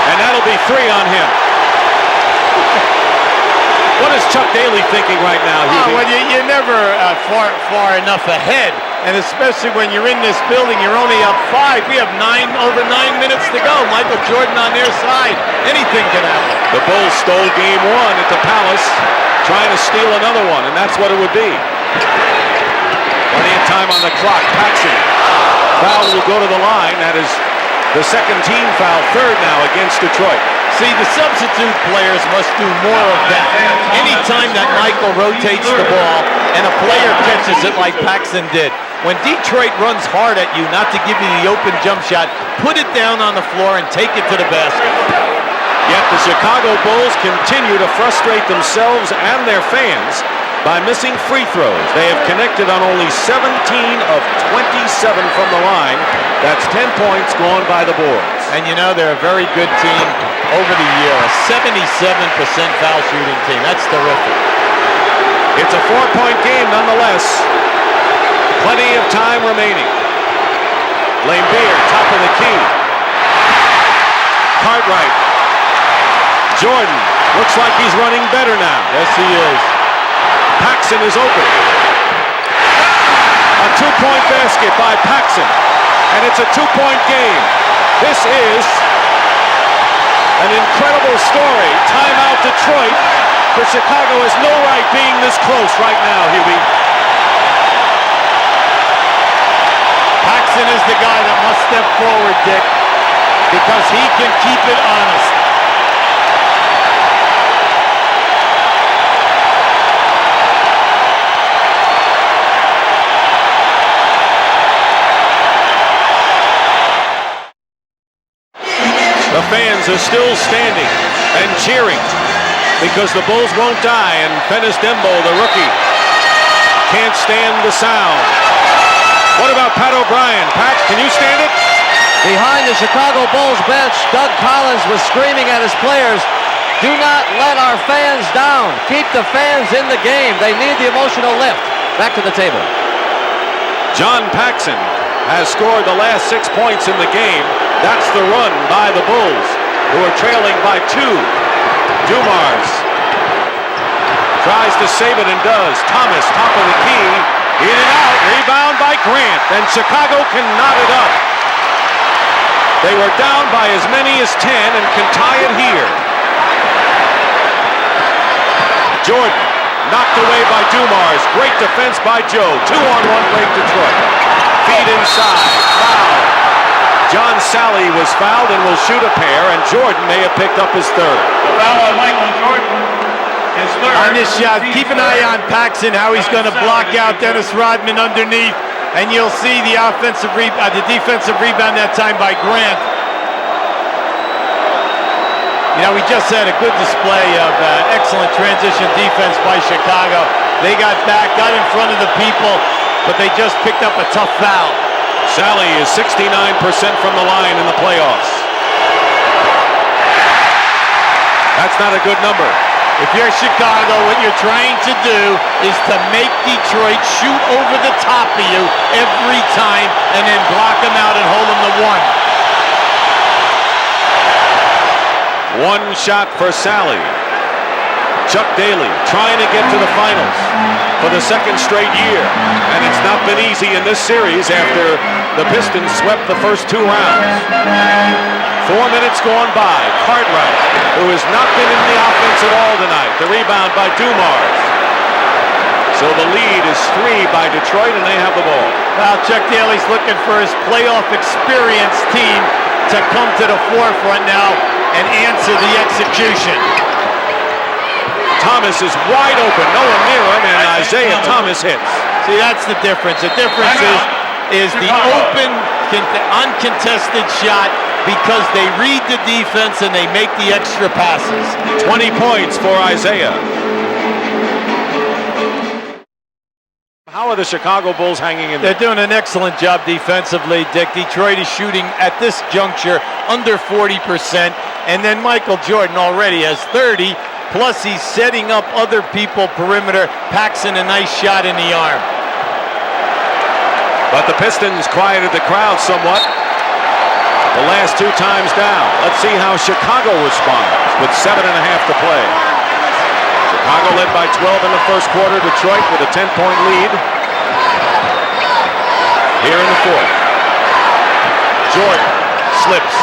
And that'll be 3 on him. What is Chuck Daly thinking right now, Hubie? Well, you're never far enough ahead, and especially when you're in this building, you're only up 5. We have over 9 minutes to go. Michael Jordan on their side. Anything can happen. The Bulls stole game 1 at the Palace, trying to steal another one, and that's what it would be. Plenty of time on the clock. Paxson. Foul will go to the line. That is the second team foul, 3rd now against Detroit. See, the substitute players must do more of that. Anytime that Michael rotates the ball and a player catches it like Paxson did. When Detroit runs hard at you, not to give you the open jump shot, put it down on the floor and take it to the basket. Yet the Chicago Bulls continue to frustrate themselves and their fans by missing free throws. They have connected on only 17 of 27 from the line. That's 10 points gone by the boards. And you know, they're a very good team over the year. A 77% foul shooting team. That's terrific. It's a 4-point game nonetheless. Plenty of time remaining. Lambier, top of the key. Cartwright. Jordan looks like he's running better now. Yes, he is. Paxson is open. A 2-point basket by Paxson. And it's a 2-point game. This is an incredible story. Timeout Detroit. For Chicago has no right being this close right now, Hubie. Paxson is the guy that must step forward, Dick, because he can keep it honest. The fans are still standing and cheering because the Bulls won't die, and Fennis Dembo, the rookie, can't stand the sound. What about Pat O'Brien? Pat, can you stand it? Behind the Chicago Bulls bench, Doug Collins was screaming at his players, "Do not let our fans down. Keep the fans in the game. They need the emotional lift." Back to the table. John Paxson has scored the last 6 points in the game. That's the run by the Bulls, who are trailing by 2. Dumars tries to save it and does. Thomas, top of the key, in and out, rebound by Grant, and Chicago can knot it up. They were down by as many as 10 and can tie it here. Jordan knocked away by Dumars. Great defense by Joe. 2-on-1 break Detroit. Feed inside. Foul. John Sally was fouled and will shoot a pair, and Jordan may have picked up his 3rd. The foul on Michael Jordan is 3rd. On this shot, keep an eye on Paxson, how he's going to block out Dennis Rodman underneath, and you'll see the defensive rebound that time by Grant. You know, we just had a good display of excellent transition defense by Chicago. They got back, got in front of the people, but they just picked up a tough foul. Sally is 69% from the line in the playoffs. That's not a good number. If you're Chicago, what you're trying to do is to make Detroit shoot over the top of you every time and then block them out and hold them to 1. One shot for Sally. Chuck Daly trying to get to the finals for the 2nd straight year. And it's not been easy in this series after the Pistons swept the first 2 rounds. 4 minutes gone by. Cartwright, who has not been in the offense at all tonight. The rebound by Dumars. So the lead is 3 by Detroit, and they have the ball. Well, Chuck Daly's looking for his playoff experience team to come to the forefront now and answer the execution. Thomas is wide open, no one near him, and Isaiah Thomas hits. See, that's the difference. The difference is the open, uncontested shot, because they read the defense and they make the extra passes. 20 points for Isaiah. How are the Chicago Bulls hanging in there? They're doing an excellent job defensively, Dick. Detroit is shooting at this juncture under 40%, and then Michael Jordan already has 30. Plus, he's setting up other people perimeter. Paxson, a nice shot in the arm. But the Pistons quieted the crowd somewhat the last 2 times down. Let's see how Chicago responds with 7.5 to play. Chicago led by 12 in the first quarter. Detroit with a 10-point lead here in the fourth. Jordan slips.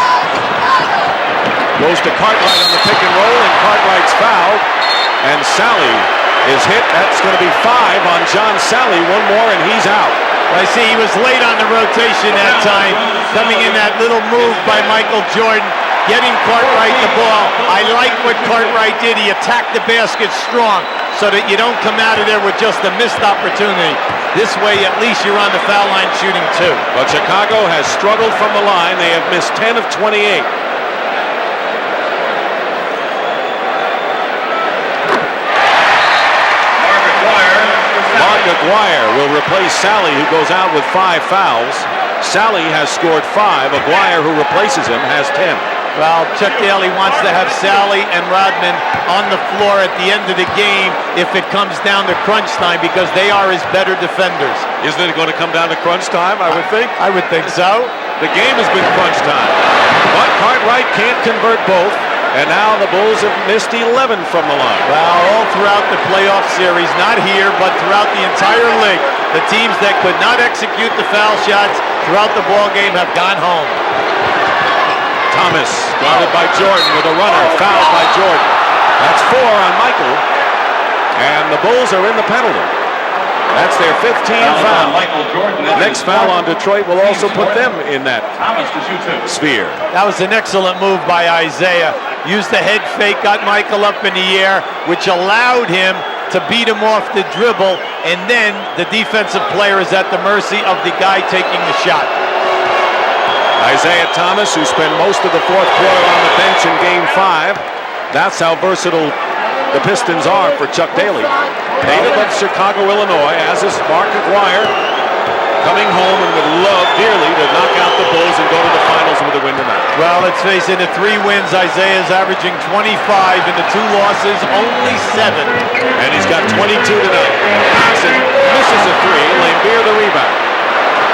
Goes to Cartwright on the pick and roll, and Cartwright's fouled. And Sally is hit. That's going to be 5 on John Sally. One more and he's out. I see he was late on the rotation that time, coming in that little move by Michael Jordan, getting Cartwright the ball. I like what Cartwright did. He attacked the basket strong so that you don't come out of there with just a missed opportunity. This way, at least you're on the foul line shooting 2. But Chicago has struggled from the line. They have missed 10 of 28. Mark Aguirre will replace Sally, who goes out with 5 fouls. Sally has scored 5. Aguirre, who replaces him, has 10. Well, Chuck Daly wants to have Sally and Rodman on the floor at the end of the game if it comes down to crunch time, because they are his better defenders. Isn't it going to come down to crunch time, I would think? I would think so. The game has been crunch time. But Cartwright can't convert both. And now the Bulls have missed 11 from the line. Well, all throughout the playoff series, not here, but throughout the entire league, the teams that could not execute the foul shots throughout the ball game have gone home. Thomas guarded by Jordan with a runner, fouled by Jordan. That's 4 on Michael. And the Bulls are in the penalty. That's their 15th foul. Next foul on Detroit will also put them in that sphere. That was an excellent move by Isaiah. Used the head fake, got Michael up in the air, which allowed him to beat him off the dribble, and then the defensive player is at the mercy of the guy taking the shot. Isaiah Thomas, who spent most of the fourth quarter on the bench in Game 5. That's how versatile the Pistons are for Chuck Daly. Native of Chicago, Illinois, as is Mark Aguirre, coming home and would love dearly to knock out the Bulls and go to the finals with a win tonight. Well, let's face it, in 3 wins, Isaiah's averaging 25. In the 2 losses, only 7. And he's got 22 tonight. Paxson misses a 3. Lambier the rebound.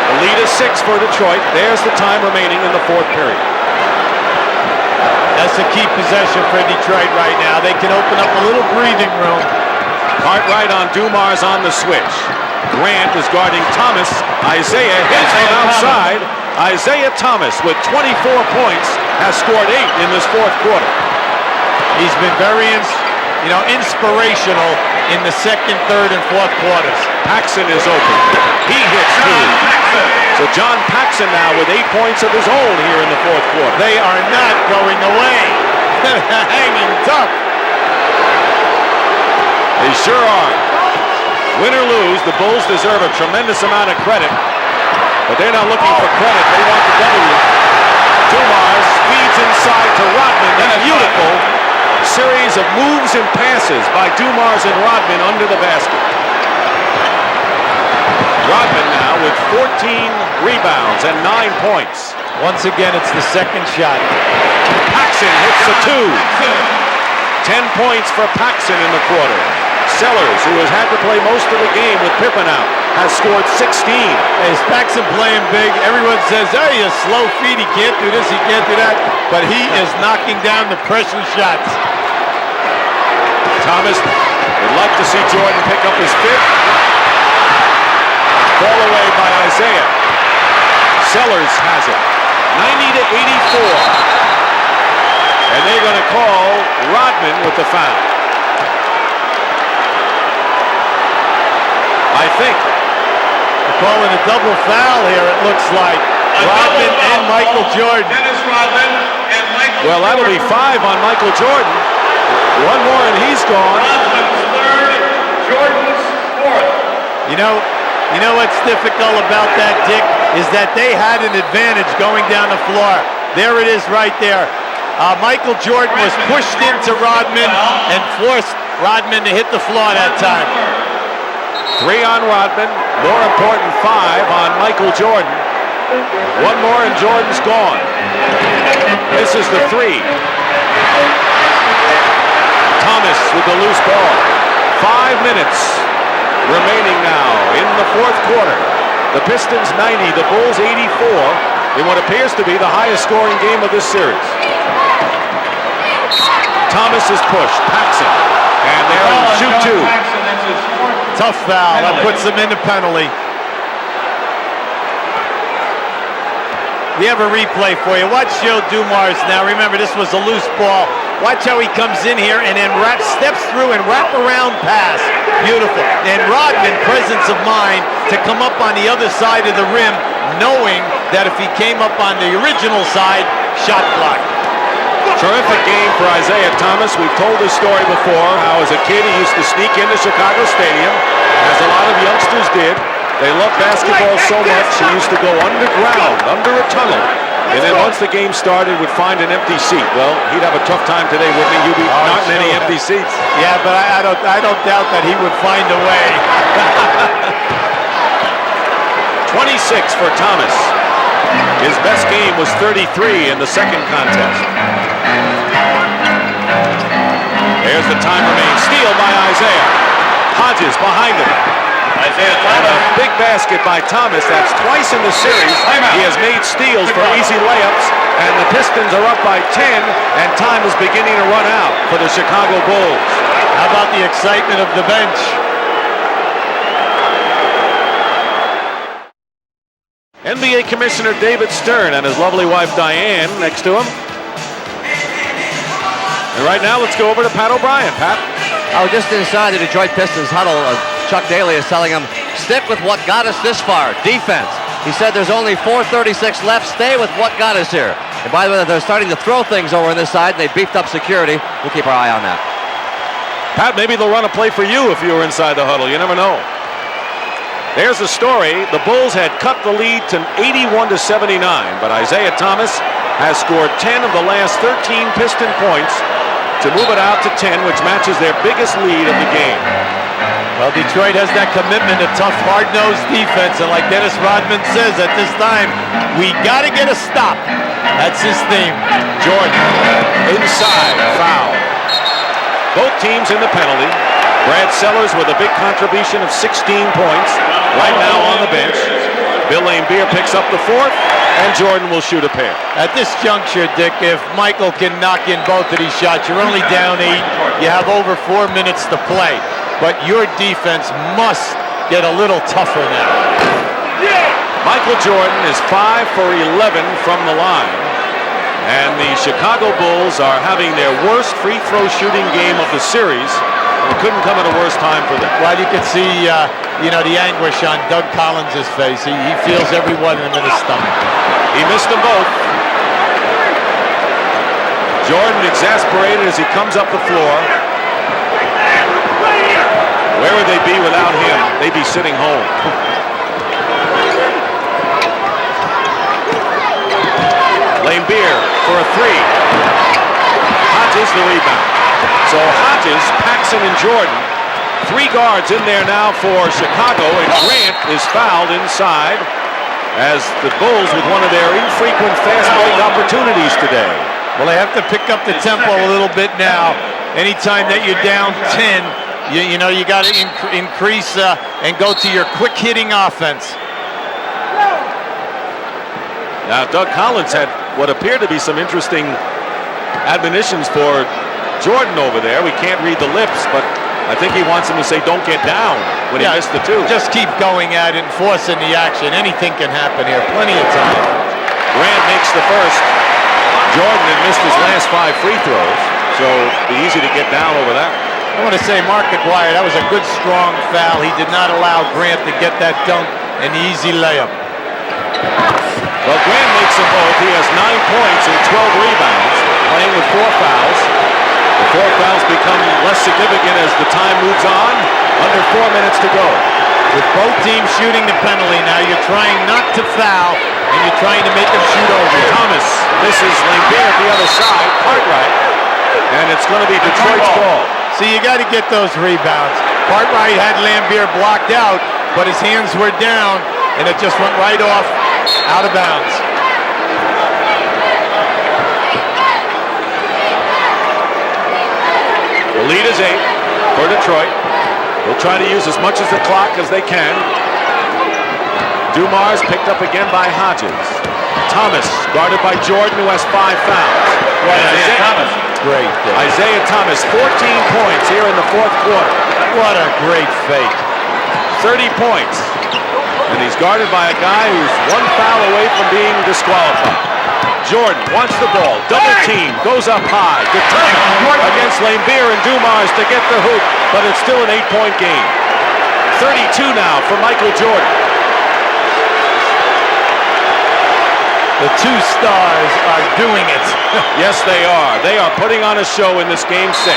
The lead is 6 for Detroit. There's the time remaining in the fourth period. That's a key possession for Detroit right now. They can open up a little breathing room. Cartwright on Dumars on the switch. Grant is guarding Thomas. Isaiah hits from outside. Isaiah Thomas with 24 points has scored 8 in this fourth quarter. He's been very inspirational in the second, third, and fourth quarters. Paxson is open. He hits 2. So John Paxson now with 8 points of his own here in the fourth quarter. They are not going away. Hanging tough. They sure are. Win or lose, the Bulls deserve a tremendous amount of credit, but they're not looking for credit. They want the W. Dumars feeds inside to Rodman. A beautiful series of moves and passes by Dumars and Rodman under the basket. Rodman now with 14 rebounds and 9 points. Once again, it's the second shot. Paxson hits a 2. 10 points for Paxson in the quarter. Sellers, who has had to play most of the game with Pippen out, has scored 16. Hey, is Paxson playing big? Everyone says, hey, he's slow feet, he can't do this, he can't do that. But he is knocking down the pressure shots. Thomas would like to see Jordan pick up his 5th. Ball away by Isaiah. Sellers has it. 90-84. And they're going to call Rodman with the foul. I think. They're calling a double foul here, it looks like. Rodman and Michael Jordan. Dennis Rodman and Michael Well, that'll be 5 on Michael Jordan. 1 more and he's gone. Rodman's 3rd, Jordan's 4th. You know what's difficult about that, Dick, is that they had an advantage going down the floor. There it is right there. Michael Jordan was pushed into Rodman and forced Rodman to hit the floor that time. 3 on Rodman, more important 5 on Michael Jordan. 1 more and Jordan's gone. This is the 3. Thomas loose ball. 5 minutes remaining now in the fourth quarter. The Pistons 90, the Bulls 84 in what appears to be the highest scoring game of this series. Thomas is pushed, Paxson, and they'll shoot two. Tough foul. That puts them in the penalty. We have a replay for you. Watch Joe Dumars now. Remember, this was a loose ball. Watch how he comes in here and then steps through and wrap around pass. Beautiful. And Rodman, presence of mind to come up on the other side of the rim, knowing that if he came up on the original side, shot blocked. Terrific game for Isaiah Thomas. We've told this story before, how as a kid he used to sneak into Chicago Stadium, as a lot of youngsters did. They loved basketball so much, he used to go underground, under a tunnel, and then once the game started, would find an empty seat. Well, he'd have a tough time today, wouldn't he? You'd be not in any empty seats. Yeah, but I don't doubt that he would find a way. 26 for Thomas. His best game was 33 in the second contest. There's the time remaining. Steal by Isaiah. Hodges behind him. Isaiah And a big basket by Thomas. That's twice in the series. He has made steals for easy layups, and the Pistons are up by 10, and time is beginning to run out for the Chicago Bulls. How about the excitement of the bench? NBA Commissioner David Stern and his lovely wife Diane next to him. And right now, let's go over to Pat O'Brien. Pat? Oh, just inside the Detroit Pistons huddle, Chuck Daly is telling him, stick with what got us this far, defense. He said there's only 4:36 left, stay with what got us here. And by the way, they're starting to throw things over on this side, and they beefed up security. We'll keep our eye on that. Pat, maybe they'll run a play for you if you were inside the huddle. You never know. There's the story. The Bulls had cut the lead to 81-79, but Isaiah Thomas has scored 10 of the last 13 Piston points to move it out to 10, which matches their biggest lead of the game. Well, Detroit has that commitment to tough, hard-nosed defense, and like Dennis Rodman says at this time, we got to get a stop. That's his theme. Jordan, inside, foul. Both teams in the penalty. Brad Sellers with a big contribution of 16 points, right now on the bench. Bill Laimbeer picks up the fourth, and Jordan will shoot a pair. At this juncture, Dick, if Michael can knock in both of these shots, you're only down 8. You have over 4 minutes to play. But your defense must get a little tougher now. Michael Jordan is 5 for 11 from the line. And the Chicago Bulls are having their worst free throw shooting game of the series. It couldn't come at a worse time for them. Well, you can see, the anguish on Doug Collins' face. He feels every one of them in his stomach. He missed them both. Jordan exasperated as he comes up the floor. Where would they be without him? They'd be sitting home. Laimbeer for a three. Hodges the rebound. So Hodges, Paxson, and Jordan, 3 guards in there now for Chicago, and Grant is fouled inside as the Bulls with one of their infrequent fast break opportunities today. Well, they have to pick up the tempo a little bit now. Anytime that you're down 10, you got to increase and go to your quick hitting offense. Now, Doug Collins had what appeared to be some interesting admonitions for Jordan over there. We can't read the lips, but I think he wants him to say, don't get down when he missed the 2. Just keep going at it and forcing the action. Anything can happen here. Plenty of time. Grant makes the first. Jordan had missed his last 5 free throws, so it'd be easy to get down over that. I want to say, Mark McGuire, that was a good, strong foul. He did not allow Grant to get that dunk and the easy layup. Well, Grant makes them both. He has 9 points and 12 rebounds, playing with 4 fouls. The 4 fouls become less significant as the time moves on. Under 4 minutes to go. With both teams shooting the penalty now, you're trying not to foul, and you're trying to make them shoot over. Thomas misses. Laimbeer at the other side. Cartwright. And it's going to be Detroit's ball. See, you got to get those rebounds. Cartwright had Laimbeer blocked out, but his hands were down, and it just went right off, out of bounds. The lead is 8. for Detroit. They'll try to use as much of the clock as they can. Dumars picked up again by Hodges. Thomas guarded by Jordan, who has 5 fouls. Isaiah Thomas. Great. Isaiah Thomas, 14 points here in the 4th quarter. What a great fake. 30 points. And he's guarded by a guy who's 1 foul away from being disqualified. Jordan wants the ball. Double team. Goes up high. Determined against Lambier and Dumars to get the hoop. But it's still an 8-point game. 32 now for Michael Jordan. The 2 stars are doing it. Yes, they are. They are putting on a show in this game 6.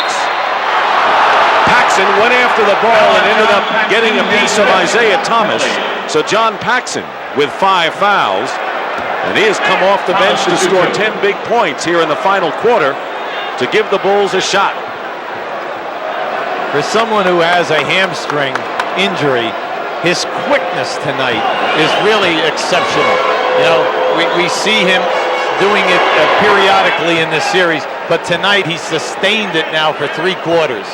Paxson went after the ball and ended up getting a piece of Isaiah Thomas. So John Paxson with 5 fouls. And he has come off the bench to score 10 big points here in the final quarter to give the Bulls a shot. For someone who has a hamstring injury, his quickness tonight is really exceptional. You know, we see him doing it periodically in this series, but tonight he sustained it now for 3 quarters.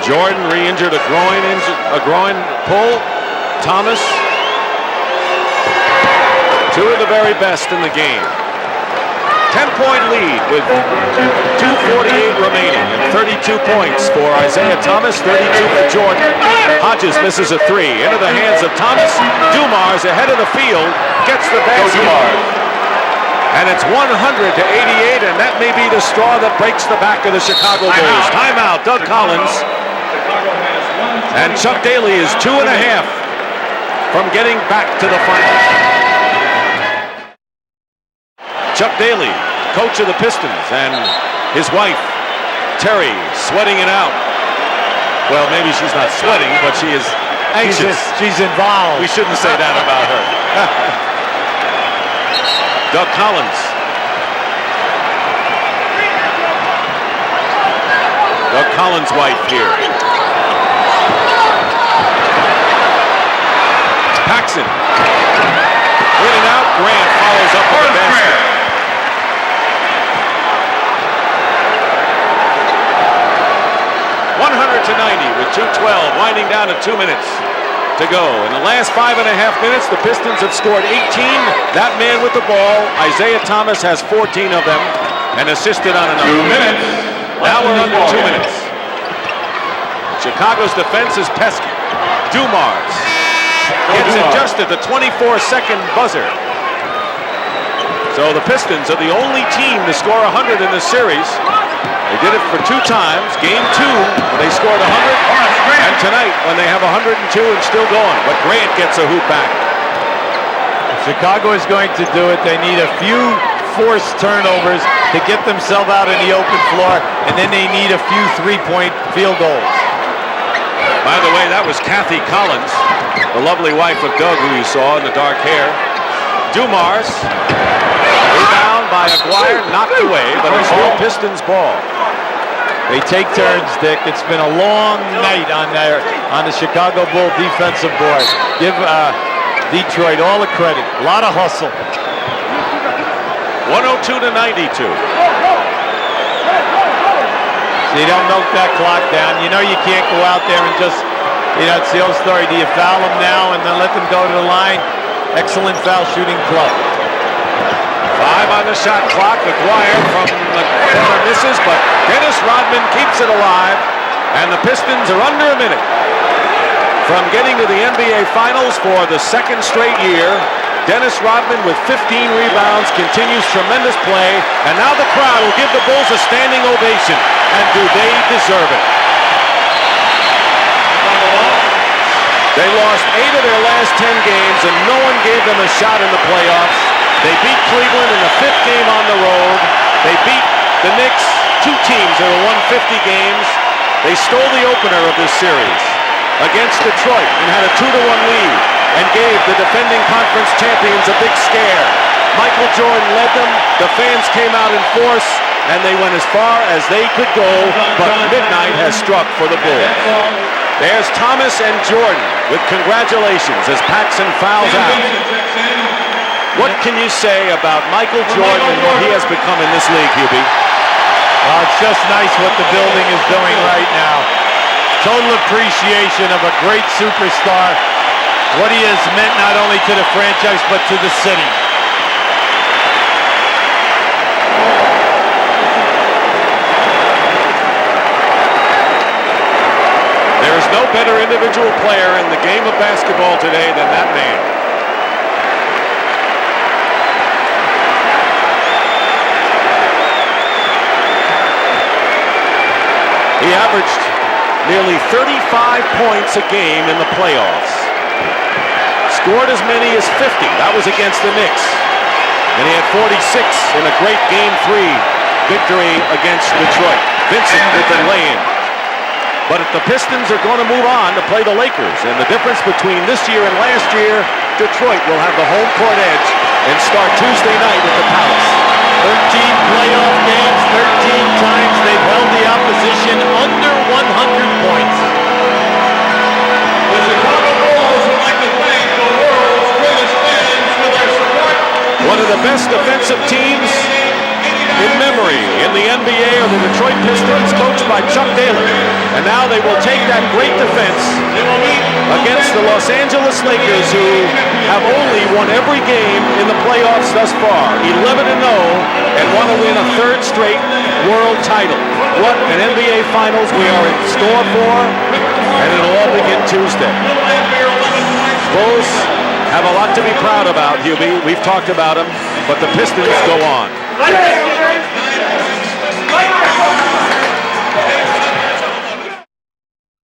Jordan re-injured a groin pull. Thomas, 2 of the very best in the game. 10-point lead with 2:48 remaining and 32 points for Isaiah Thomas, 32 for Jordan. Hodges misses a 3 into the hands of Thomas. Dumars ahead of the field gets the basket. And it's 100-88, and that may be the straw that breaks the back of the Chicago Bulls. Timeout, Doug Collins. And Chuck Daly is 2.5 from getting back to the finals. Chuck Daly, coach of the Pistons, and his wife, Terry, sweating it out. Well, maybe she's not sweating, but she is anxious. She's involved. We shouldn't say that about her. Doug Collins. Doug Collins' wife here. Paxson. In and out. Grant follows up with the basket. 100-90 with 2:12, winding down to 2 minutes to go. In the last 5.5 minutes, the Pistons have scored 18. That man with the ball, Isaiah Thomas, has 14 of them and assisted on another. 2 minutes. Now we're under 2 minutes. Chicago's defense is pesky. Dumars gets it just at the 24-second buzzer. So the Pistons are the only team to score 100 in this series. They did it for 2 times. Game 2, when they scored 100, and tonight when they have 102 and still going. But Grant gets a hoop back. If Chicago is going to do it, they need a few forced turnovers to get themselves out in the open floor, and then they need a few 3-point field goals. By the way, that was Kathy Collins, the lovely wife of Doug, who you saw in the dark hair. Dumars, rebound by Aguirre, knocked away, but it's still Pistons ball. They take turns, Dick. It's been a long night on the Chicago Bull defensive board. Give Detroit all the credit. A lot of hustle. 102-92. So you don't milk that clock down. You know you can't go out there and just, it's the old story. Do you foul them now and then let them go to the line? Excellent foul shooting club. 5 on the shot clock. Aguirre from the corner misses, but Dennis Rodman keeps it alive, and the Pistons are under a minute from getting to the NBA Finals for the 2nd straight year. Dennis Rodman with 15 rebounds continues tremendous play, and now the crowd will give the Bulls a standing ovation, and do they deserve it? They lost 8 of their last 10 games, and no one gave them a shot in the playoffs. They beat Cleveland in the 5th game on the road. They beat the Knicks, 2 teams that have won 50 games. They stole the opener of this series against Detroit and had a 2-1 lead and gave the defending conference champions a big scare. Michael Jordan led them. The fans came out in force, and they went as far as they could go, but midnight has struck for the Bulls. There's Thomas and Jordan with congratulations as Paxson fouls out. What can you say about Michael Jordan and what he has become in this league, Hubie? It's just nice what the building is doing right now. Total appreciation of a great superstar, what he has meant not only to the franchise but to the city. There is no better individual player in the game of basketball today than that man. He averaged nearly 35 points a game in the playoffs. Scored as many as 50. That was against the Knicks. And he had 46 in a great Game 3 victory against Detroit. Vincent with the lay-in. But if the Pistons are going to move on to play the Lakers, and the difference between this year and last year, Detroit will have the home court edge and start Tuesday night at the Palace. 13 playoff games, 13 times they've held the opposition under 100 points. The Chicago Bulls would like to thank the world's greatest fans for their support. One of the best defensive teams in memory in the NBA are the Detroit Pistons, coached by Chuck Daly. And now they will take that great defense against the Los Angeles Lakers, who have only won every game in the playoffs thus far, 11-0, and want to win a third straight world title. What an NBA Finals we are in store for, and it'll all begin Tuesday. Bulls have a lot to be proud about, Hubie. We've talked about them, but the Pistons go on.